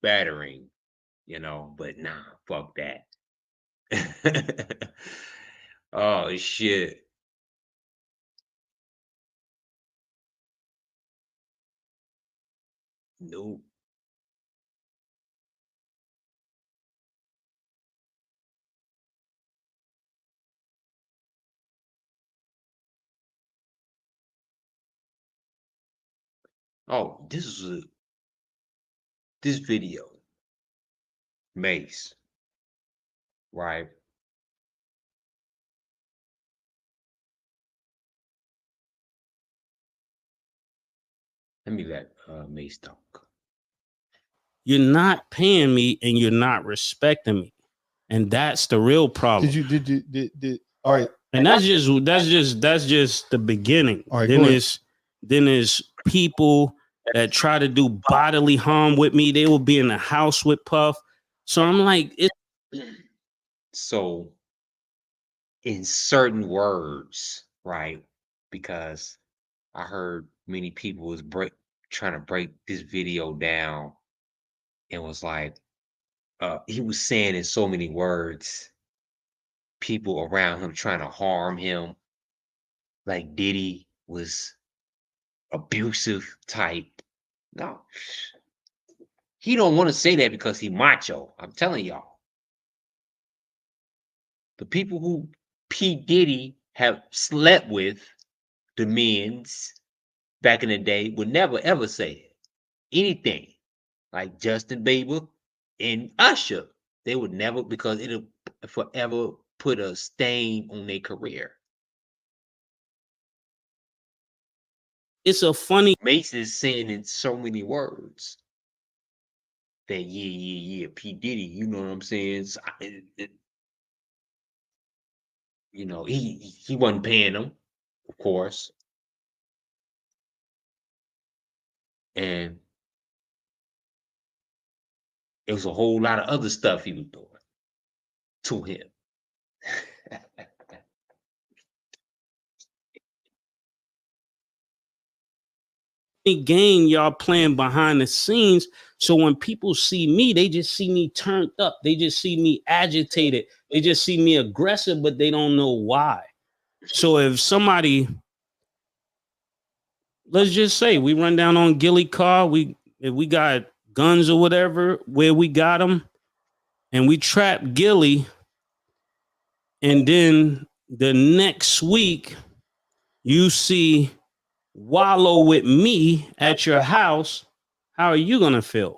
battering, you know. But nah, fuck that. Oh shit. Nope. Oh, this video, Mace, right? Let me let Mace talk. You're not paying me and you're not respecting me. And that's the real problem. Did all right. And that's just the beginning. All right, then there's people that try to do bodily harm with me. They will be in the house with Puff. So I'm like, So in certain words, right? Because I heard many people was trying to break this video down, and was like, he was saying in so many words, people around him trying to harm him, like Diddy was abusive type. No, he don't want to say that because he macho. I'm telling y'all, the people who P Diddy have slept with, the men's back in the day, would never ever say anything like Justin Bieber and Usher. They would never, because it'll forever put a stain on their career. it's a funny. Mace is saying in so many words that yeah, P Diddy, you know what I'm saying? So you know, he wasn't paying them, of course, and it was a whole lot of other stuff he was doing to him. Game y'all playing behind the scenes. So when people see me, they just see me turned up. They just see me agitated. They just see me aggressive, but they don't know why. So if somebody, let's just say we run down on Gilly car, if we got guns or whatever, where we got them, and we trap Gilly, and then the next week you see Wallow with me at your house, how are you gonna feel?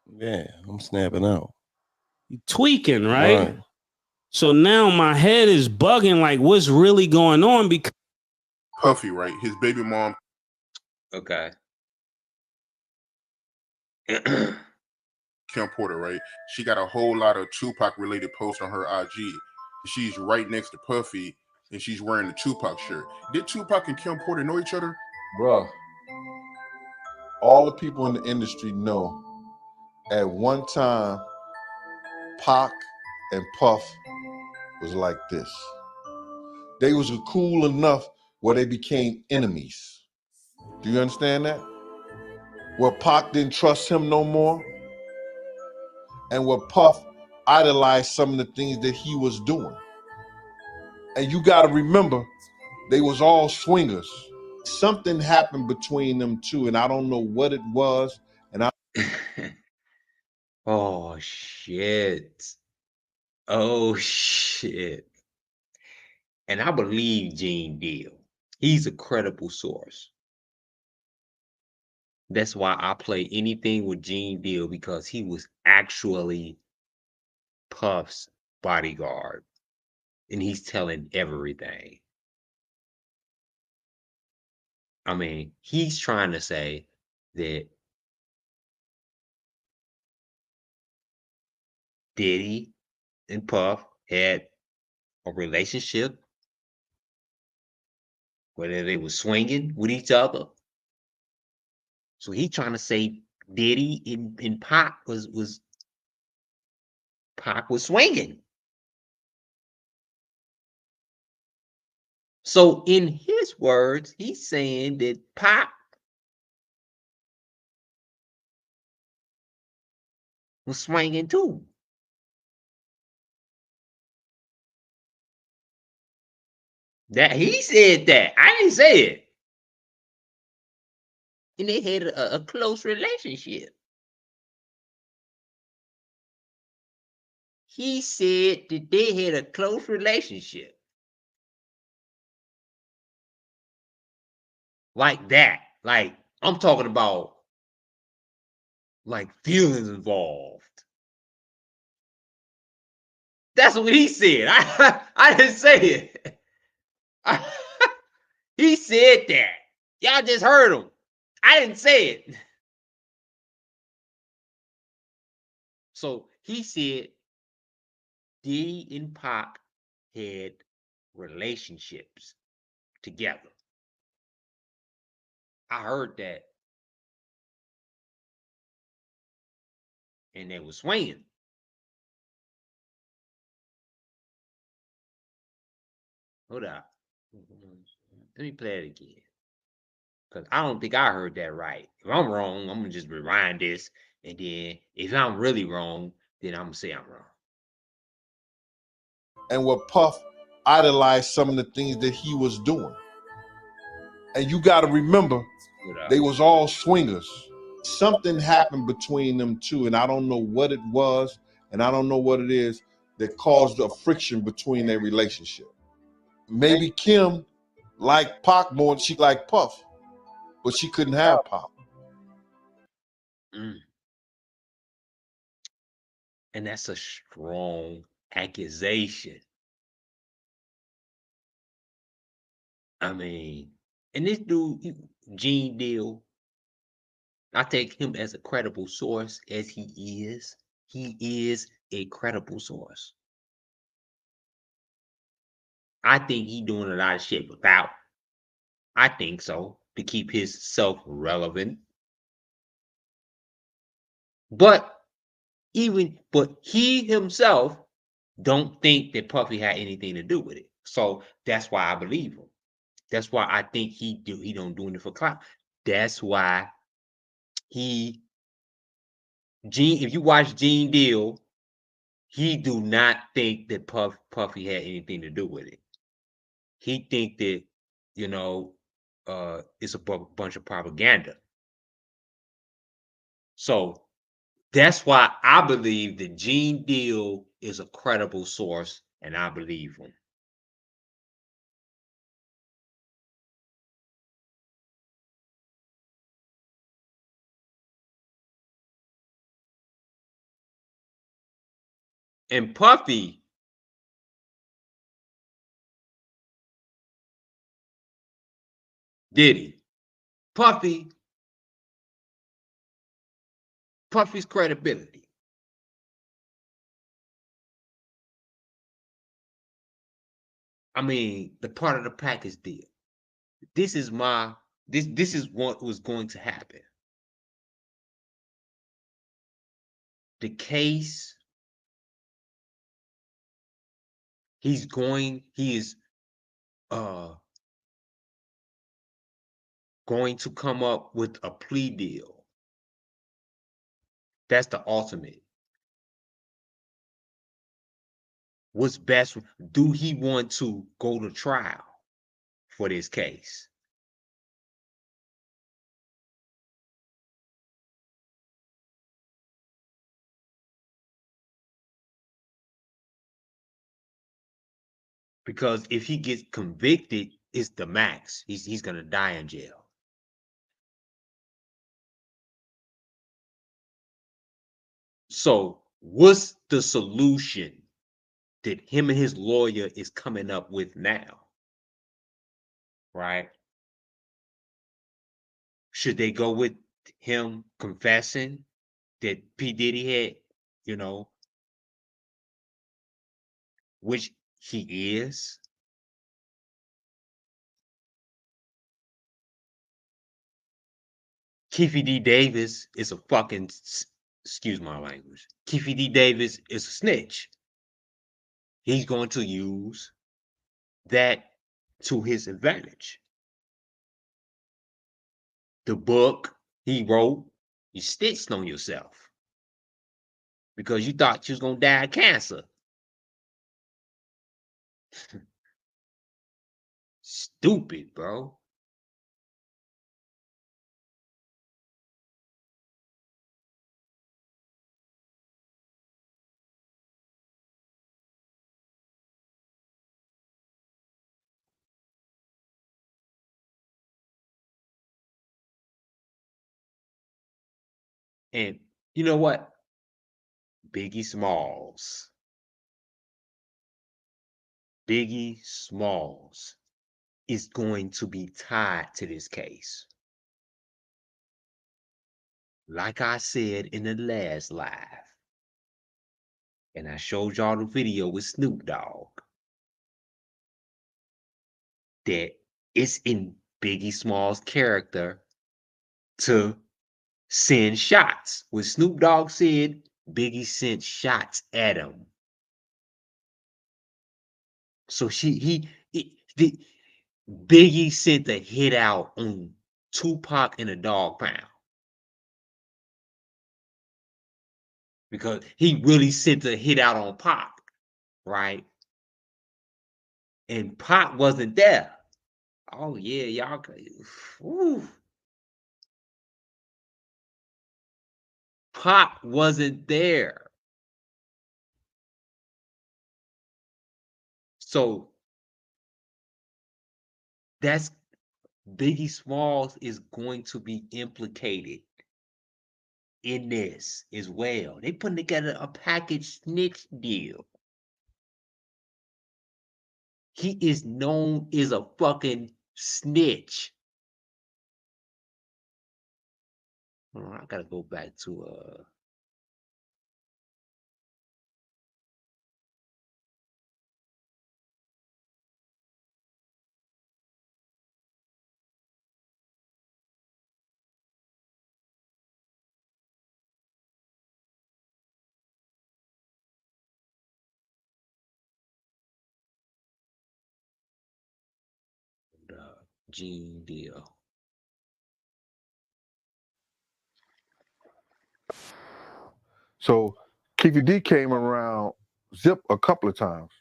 Yeah, I'm snapping out. You tweaking, right? So now my head is bugging, like what's really going on? Because Puffy, right? His baby mom. Okay. Kim Porter, right? She got a whole lot of Tupac related posts on her IG. She's right next to Puffy, and she's wearing the Tupac shirt. Did Tupac and Kim Porter know each other? Bruh, all the people in the industry know at one time Pac and Puff was like this. They was cool enough where they became enemies. Do you understand that? Where Pac didn't trust him no more, and where Puff idolized some of the things that he was doing. And you got to remember, they was all swingers. Something happened between them two, and I don't know what it was. And oh shit. Oh shit. And I believe Gene Deal. He's a credible source. That's why I play anything with Gene Deal, because he was actually Puff's bodyguard. And he's telling everything. I mean, he's trying to say that Diddy and Puff had a relationship, whether they were swinging with each other. So he's trying to say Diddy and Pac was swinging. So in his words, he's saying that Pac was swinging too. That he said that. I didn't say it. And they had a close relationship. He said that they had a close relationship. Like that. Like, I'm talking about like feelings involved. That's what he said. I didn't say it. He said that. Y'all just heard him. I didn't say it. So he said Diddy and Pac had relationships together. I heard that. And they were swinging. Hold up. Let me play it again. Because I don't think I heard that right. If I'm wrong, I'm going to just rewind this. And then if I'm really wrong, then I'm going to say I'm wrong. And what Puff idolized some of the things that he was doing. And you got to remember, they was all swingers. Something happened between them two, and I don't know what it was, and I don't know what it is that caused a friction between their relationship. Maybe Kim liked Pac more than she liked Puff, but she couldn't have Pac. And that's a strong accusation. I mean, and this dude, Gene Deal, I take him as a credible source as he is. He is a credible source. I think he doing a lot of shit without. I think so, to keep himself relevant. But he himself don't think that Puffy had anything to do with it. So that's why I believe him. That's why I think he don't doing it for clout. That's why if you watch Gene Deal, he do not think that Puffy had anything to do with it. He think that, it's a bunch of propaganda. So that's why I believe that Gene Deal is a credible source, and I believe him. And Puffy, Diddy, Puffy's credibility. I mean, the part of the package deal. This is what was going to happen. The case, he is going to come up with a plea deal. That's the ultimate. What's best? Do he want to go to trial for this case? Because if he gets convicted, it's the max. He's gonna die in jail. So what's the solution that him and his lawyer is coming up with now? Right? Should they go with him confessing that P. Diddy had, you know, which he is? Keefe D. Davis is a fucking, excuse my language. Keefe D. Davis is a snitch. He's going to use that to his advantage. The book he wrote, you stitched on yourself because you thought you was gonna die of cancer. Stupid, bro. And you know what? Biggie Smalls. Biggie Smalls is going to be tied to this case. Like I said in the last live, and I showed y'all the video with Snoop Dogg, that it's in Biggie Smalls' character to send shots. When Snoop Dogg said Biggie sent shots at him. So Biggie sent a hit out on Tupac in a dog pound. Because he really sent a hit out on Pac, right? And Pac wasn't there. Oh yeah, y'all. Whew. Pac wasn't there. So that's Biggie Smalls is going to be implicated in this as well. They putting together a package snitch deal. He is known as a fucking snitch. Hold on, I gotta go back to Gene deal. So Keefe D came around Zip a couple of times.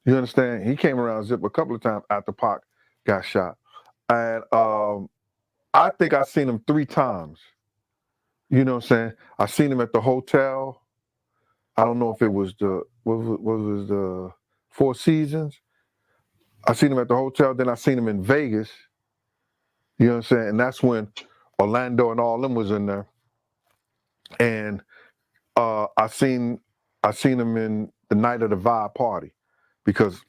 You understand? He came around Zip a couple of times after Pac got shot. And I think I seen him 3 times. You know what I'm saying? I seen him at the hotel. I don't know if it was the what was the Four Seasons. I seen him at the hotel, then I seen him in Vegas. You know what I'm saying? And that's when Orlando and all them was in there. And I seen him in the night of the Vibe party because,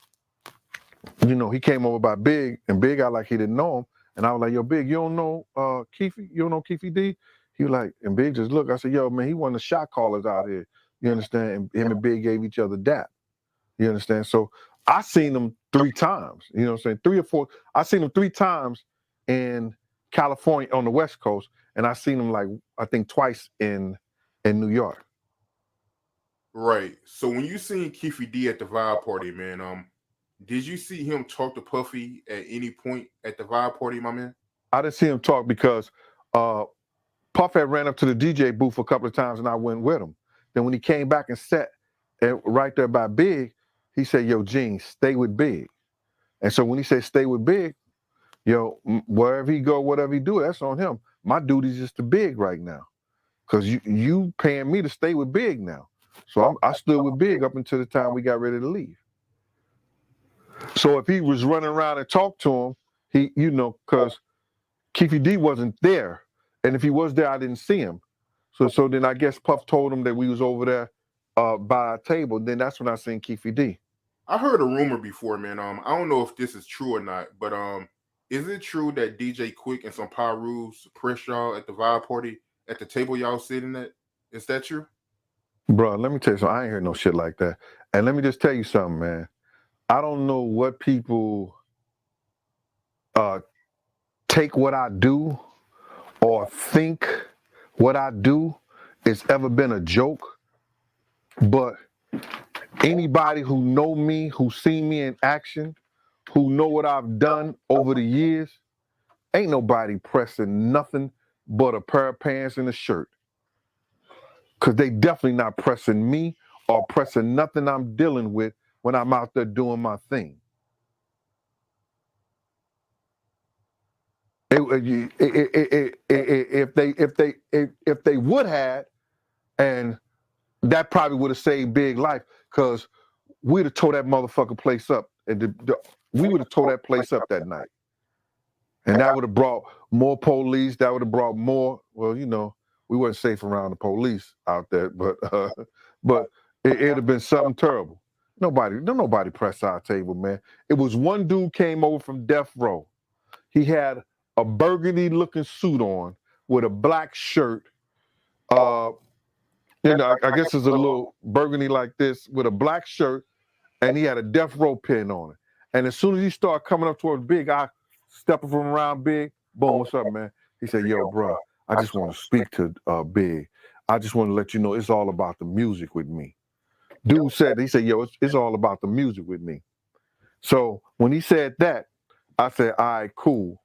you know, he came over by Big, and Big got like he didn't know him. And I was like, yo, Big, you don't know Keefe? You don't know Keefe D? He was like, and Big just looked. I said, yo, man, he one of the shot callers out here. You understand? And him and Big gave each other dap. You understand? So I seen him 3 times. You know what I'm saying? 3 or 4. I seen him 3 times in California on the West Coast, and I seen him like I think twice in New York. Right. So when you seen Keefe D at the Vibe party, man, did you see him talk to Puffy at any point at the Vibe party, my man? I didn't see him talk because Puff had ran up to the DJ booth a couple of times, and I went with him. Then when he came back and sat right there by Big, he said, yo, Gene, stay with Big. And so when he said stay with Big, yo, wherever he go, whatever he do, that's on him. My duty's just to Big right now. Because you paying me to stay with Big now. So I stood with Big up until the time we got ready to leave. So if he was running around and talked to him, he, you know, because Keefe D wasn't there. And if he was there, I didn't see him. So then I guess Puff told him that we was over there by a table. Then that's when I seen Keefe D. I heard a rumor before, man. I don't know if this is true or not, but Is it true that DJ Quick and some Pyrus pressed y'all at the vibe party at the table y'all sitting at? Is that true? Bro, let me tell you something. I ain't heard no shit like that. And let me just tell you something, man. I don't know what people take what I do or think what I do it's ever been a joke, but anybody who know me, who seen me in action, who know what I've done over the years, ain't nobody pressing nothing but a pair of pants and a shirt. Cause they definitely not pressing me or pressing nothing I'm dealing with when I'm out there doing my thing. If they would have, and that probably would have saved Big life, cause we'd have tore that motherfucking place up, and we would have tore that place up that night, and that would have brought more police. That would have brought more. Well, you know, we weren't safe around the police out there, but it'd have been something terrible. Nobody pressed our table, man. It was one dude came over from death row. He had a burgundy-looking suit on with a black shirt. I guess it's a little burgundy like this with a black shirt, and he had a death row pin on it. And as soon as he started coming up towards Big, I stepping from around Big. Boom, what's up, man? He said, yo, bro, I just want to speak to Big. I just want to let you know it's all about the music with me. Dude said, he said, yo, it's all about the music with me. So when he said that, I said, all right, cool.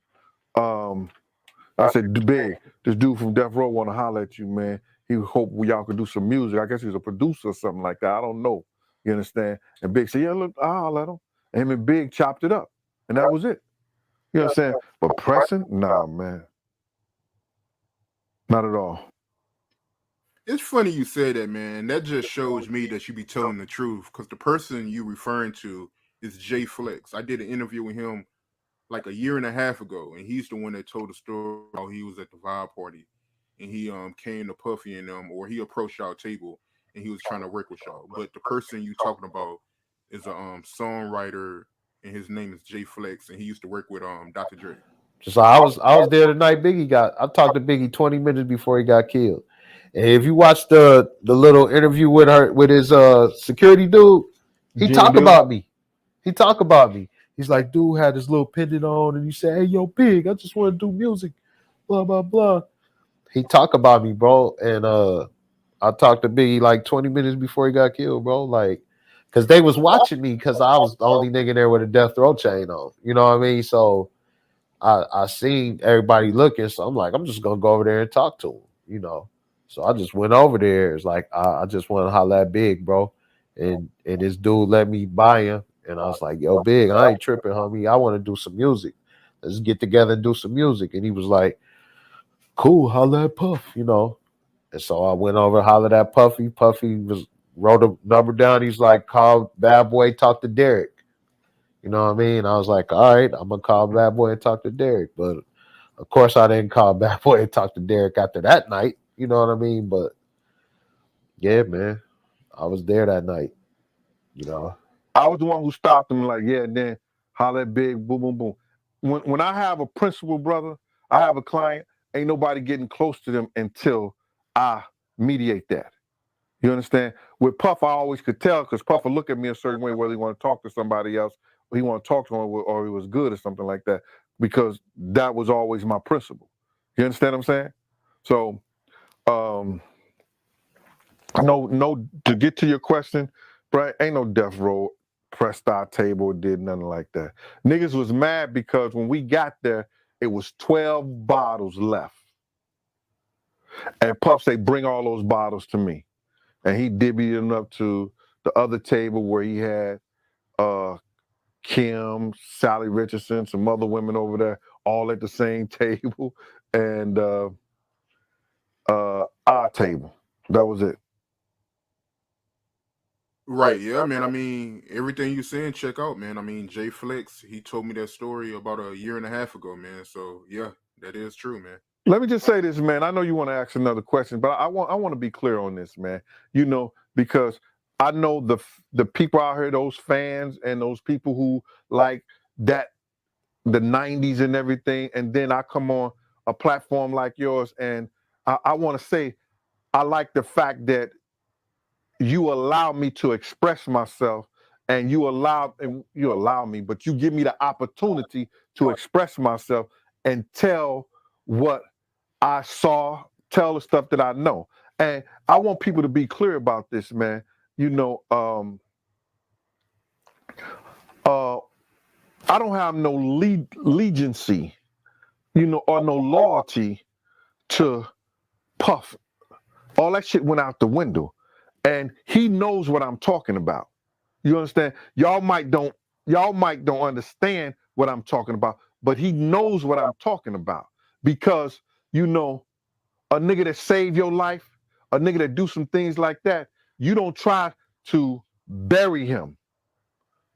I said, Big, this dude from Death Row want to holler at you, man. He hope y'all could do some music. I guess he was a producer or something like that. I don't know. You understand? And Big said, yeah, look, I'll let him. And him and Big chopped it up. And that was it. You understand? But pressing? Nah, man. Not at all. It's funny you say that, man. That just shows me that you be telling the truth, because the person you referring to is Jay Flex. I did an interview with him like a year and a half ago, and he's the one that told the story how he was at the vibe party, and he came to Puffy and or he approached y'all table, and he was trying to work with y'all. But the person you talking about is a songwriter, and his name is Jay Flex, and he used to work with Dr. Dre. So I was there the night I talked to Biggie 20 minutes before he got killed. And if you watch the little interview with his security dude, he talk about me. He talk about me. He's like, dude had this little pendant on, and he said, hey, yo, Big, I just want to do music, blah, blah, blah. He talk about me, bro. And I talked to Biggie like 20 minutes before he got killed, bro. Like, because they was watching me because I was the only nigga there with a death row chain on. You know what I mean? So I seen everybody looking, so I'm like, I'm just gonna go over there and talk to him, you know. So I just went over there. It's like I just want to holler at Big, bro. And this dude let me buy him. And I was like, yo, Big, I ain't tripping, homie. I want to do some music. Let's get together and do some music. And he was like, cool, holler at Puff, you know. And so I went over, hollered at Puffy. Puffy wrote a number down. He's like, call Bad Boy, talk to Derek. You know what I mean? I was like, all right, I'm going to call Bad Boy and talk to Derek. But, of course, I didn't call Bad Boy and talk to Derek after that night. You know what I mean? But, yeah, man, I was there that night, you know. I was the one who stopped him like, yeah, and then holler at Big, boom, boom, boom. When I have a principal brother, I have a client, ain't nobody getting close to them until I mediate that. You understand? With Puff, I always could tell because Puff would look at me a certain way, whether he want to talk to somebody else, or he want to talk to him, or he was good or something like that, because that was always my principle. You understand what I'm saying? So, no. To get to your question, bro, ain't no death row pressed our table, did nothing like that. Niggas was mad because when we got there, it was 12 bottles left, and Puff say, bring all those bottles to me. And he divvied them up to the other table where he had Kim, Sally Richardson, some other women over there, all at the same table, and our table. That was it. Right, yeah, man. I mean, everything you saying, check out, man. I mean, Jay Flex, he told me that story about a year and a half ago, man. So yeah, that is true, man. Let me just say this, man. I know you want to ask another question, but I want to be clear on this, man. You know, because I know the people out here, those fans and those people who like that the 90s and everything, and then I come on a platform like yours, and I want to say I like the fact that you allow me to express myself, and you allow me, but you give me the opportunity to express myself and tell what I saw, tell the stuff that I know. And I want people to be clear about this, man. You know, I don't have no legiancy, you know, or no loyalty to Puff. All that shit went out the window. And he knows what I'm talking about. You understand? Y'all might don't understand what I'm talking about, but he knows what I'm talking about. Because, you know, a nigga that save your life, a nigga that do some things like that, you don't try to bury him.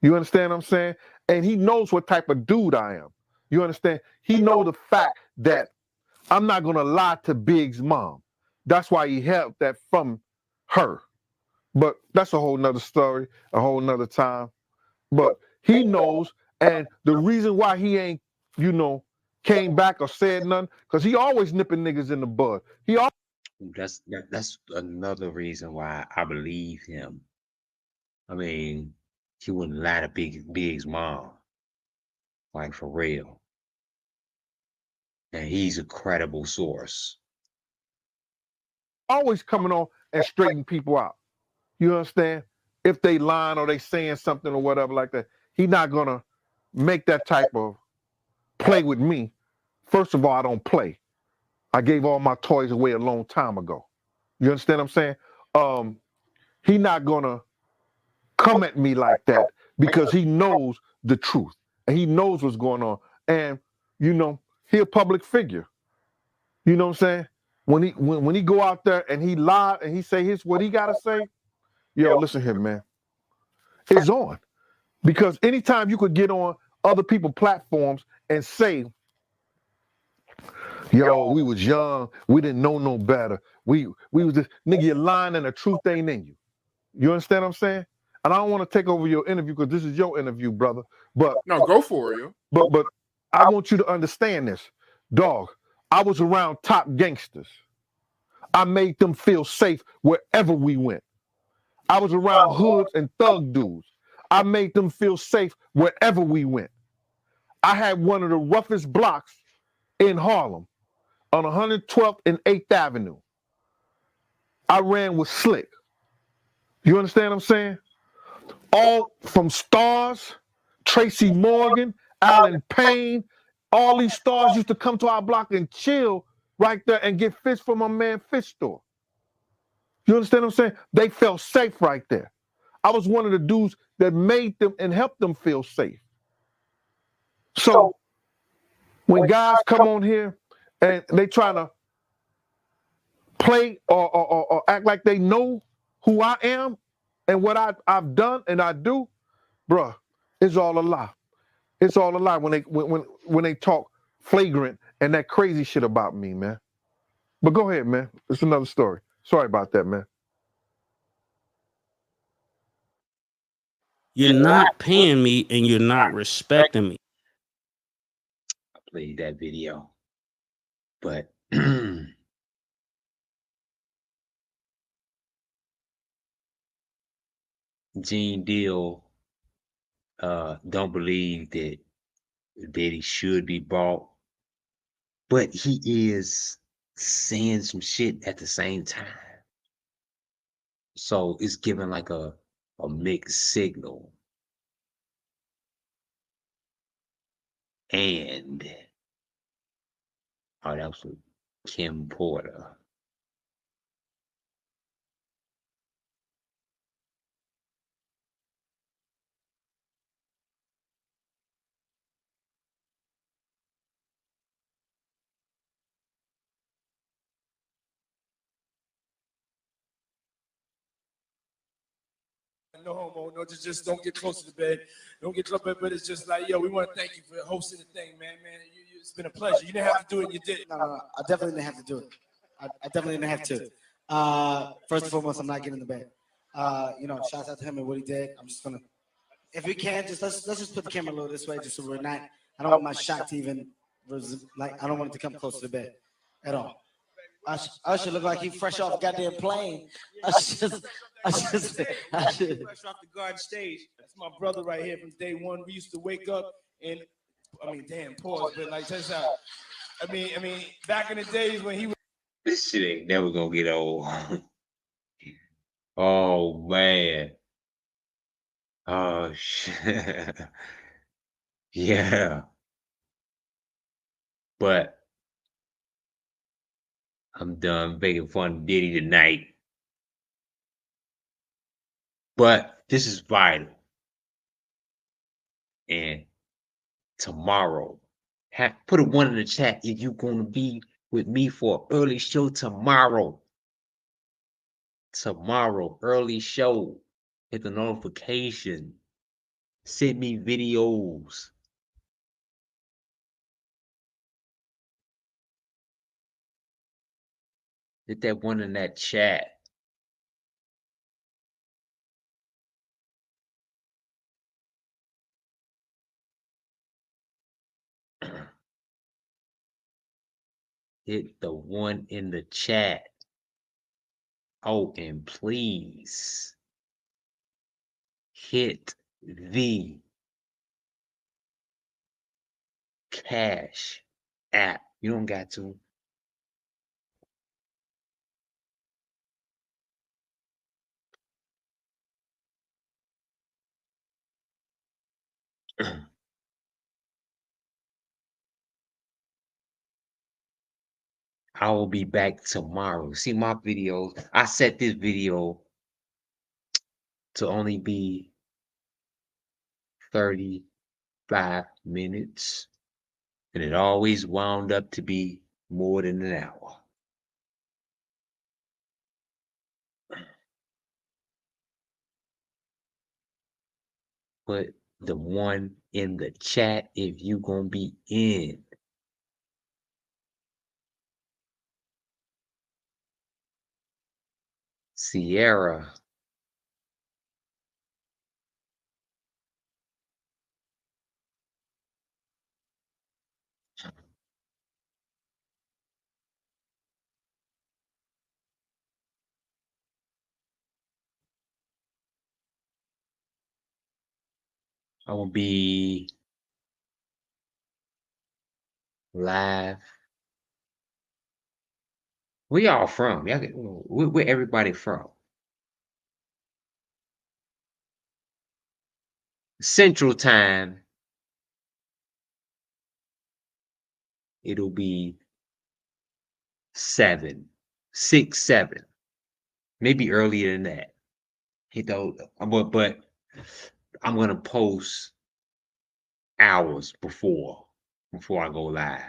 You understand what I'm saying? And he knows what type of dude I am. You understand? He knows the fact that I'm not gonna lie to Big's mom. That's why he held that from her. But that's a whole nother story, a whole nother time. But he knows, and the reason why he ain't, you know, came back or said nothing, because he always nipping niggas in the bud. That's another reason why I believe him. I mean, he wouldn't lie to Big's mom, like for real. And he's a credible source. Always coming on and straighten people out. You understand? If they lying or they saying something or whatever like that, he not gonna make that type of play with me. First of all, I don't play. I gave all my toys away a long time ago. You understand what I'm saying? He not gonna come at me like that because he knows the truth and he knows what's going on. And you know, he a public figure. You know what I'm saying? When he go out there and he lie and he say what he gotta say, yo, listen here, man. It's on. Because anytime you could get on other people's platforms and say, yo, we was young, we didn't know no better. We was just, nigga, you're lying and the truth ain't in you. You understand what I'm saying? And I don't want to take over your interview because this is your interview, brother. But no, go for it, yo. But I want you to understand this. Dog, I was around top gangsters. I made them feel safe wherever we went. I was around hoods and thug dudes. I made them feel safe wherever we went. I had one of the roughest blocks in Harlem on 112th and 8th Avenue. I ran with Slick. You understand what I'm saying? All from stars, Tracy Morgan, Alan Payne, all these stars used to come to our block and chill right there and get fish from my man Fish Store. You understand what I'm saying? They felt safe right there. I was one of the dudes that made them and helped them feel safe. So when guys come on here and they try to play or act like they know who I am and what I've done and I do, bruh, it's all a lie. It's all a lie when they talk flagrant and that crazy shit about me, man. But go ahead, man. It's another story. Sorry about that, man. You're not paying me and you're not respecting me. I played that video. But Gene Deal don't believe that he should be bought, but he is saying some shit at the same time. So it's giving like a mixed signal. And that was with Kim Porter. No homo, no, just don't get close to the bed. Don't get close to the bed, but it's just like, yo, we want to thank you for hosting the thing, man. It's been a pleasure. You didn't have to do it, you did. No, I definitely didn't have to do it. I definitely didn't have to. First and foremost, I'm not getting in the bed. You know, shouts out to him and what he did. I'm just gonna, if we can, just let's just put the camera a little this way, just so we're not I don't want my shot to even I don't want it to come close to the bed at all. Usher look like he fresh off the goddamn plane. Usher should Fresh off the garden stage. That's my brother right here from day one. We used to wake up and damn, pause, but like, check this out. I mean, back in the days when he was. This shit ain't never gonna get old. Oh man. Oh shit. Yeah. But I'm done making fun of Diddy tonight. But this is vital. And tomorrow, put a 1 in the chat if you're gonna be with me for an early show tomorrow. Tomorrow, early show. Hit the notification. Send me videos. Hit that 1 in that chat. Hit the 1 in the chat. Oh, and please hit the Cash app. You don't got to. I will be back tomorrow. See my videos. I set this video to only be 35 minutes, and it always wound up to be more than an hour. Put the 1 in the chat if you gonna be in. Sierra. I will be live. Where y'all from? Where everybody from? Central Time. It'll be 7, 6, 7, maybe earlier than that. But I'm gonna post hours before I go live.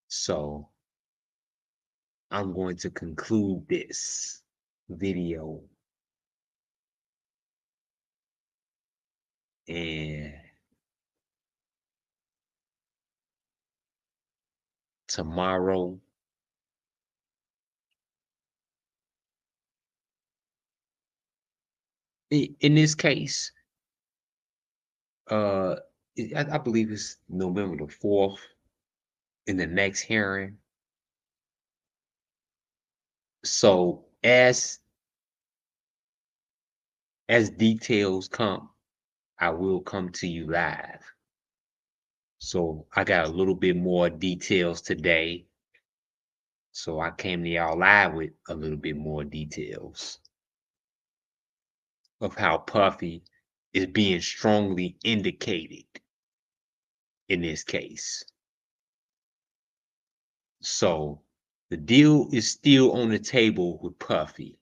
So I'm going to conclude this video and tomorrow in this case, I believe it's November the 4th in the next hearing. So as details come, I will come to you live. So I got a little bit more details today. So I came to y'all live with a little bit more details of how Puffy is being strongly indicated in this case. So the deal is still on the table with Puffy.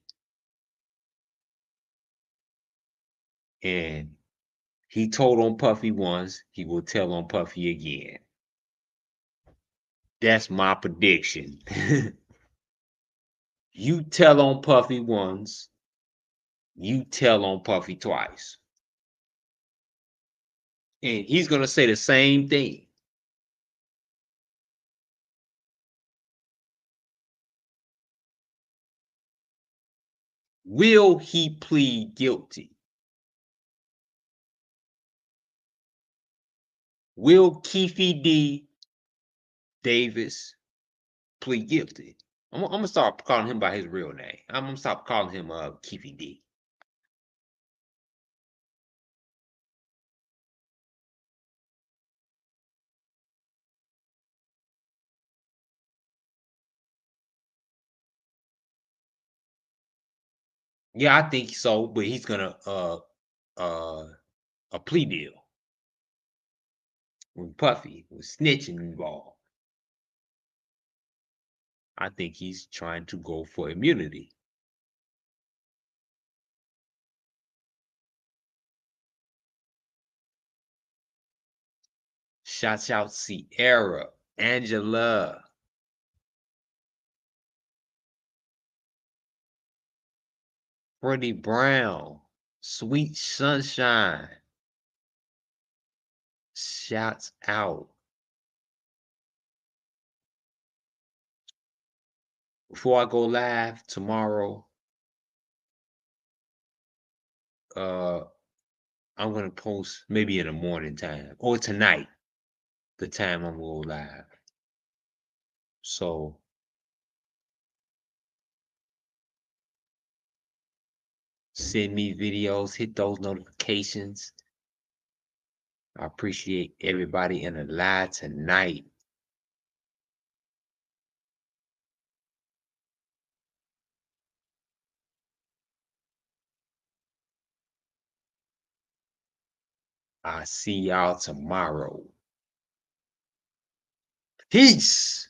And he told on Puffy once, he will tell on Puffy again. That's my prediction. You tell on Puffy once, you tell on Puffy twice. And he's going to say the same thing. Will he plead guilty? Will Keefe D. Davis plead guilty? I'm gonna start calling him by his real name. I'm gonna stop calling him Keefe D. Yeah, I think so, but he's gonna a plea deal with Puffy with snitching involved. I think he's trying to go for immunity. Shouts out Sierra, Angela. Freddie Brown, Sweet Sunshine. Shouts out. Before I go live tomorrow, I'm gonna post maybe in the morning time or tonight, the time I'm gonna go live. So send me videos, hit those notifications. I appreciate everybody in the live tonight. I'll see y'all tomorrow. Peace.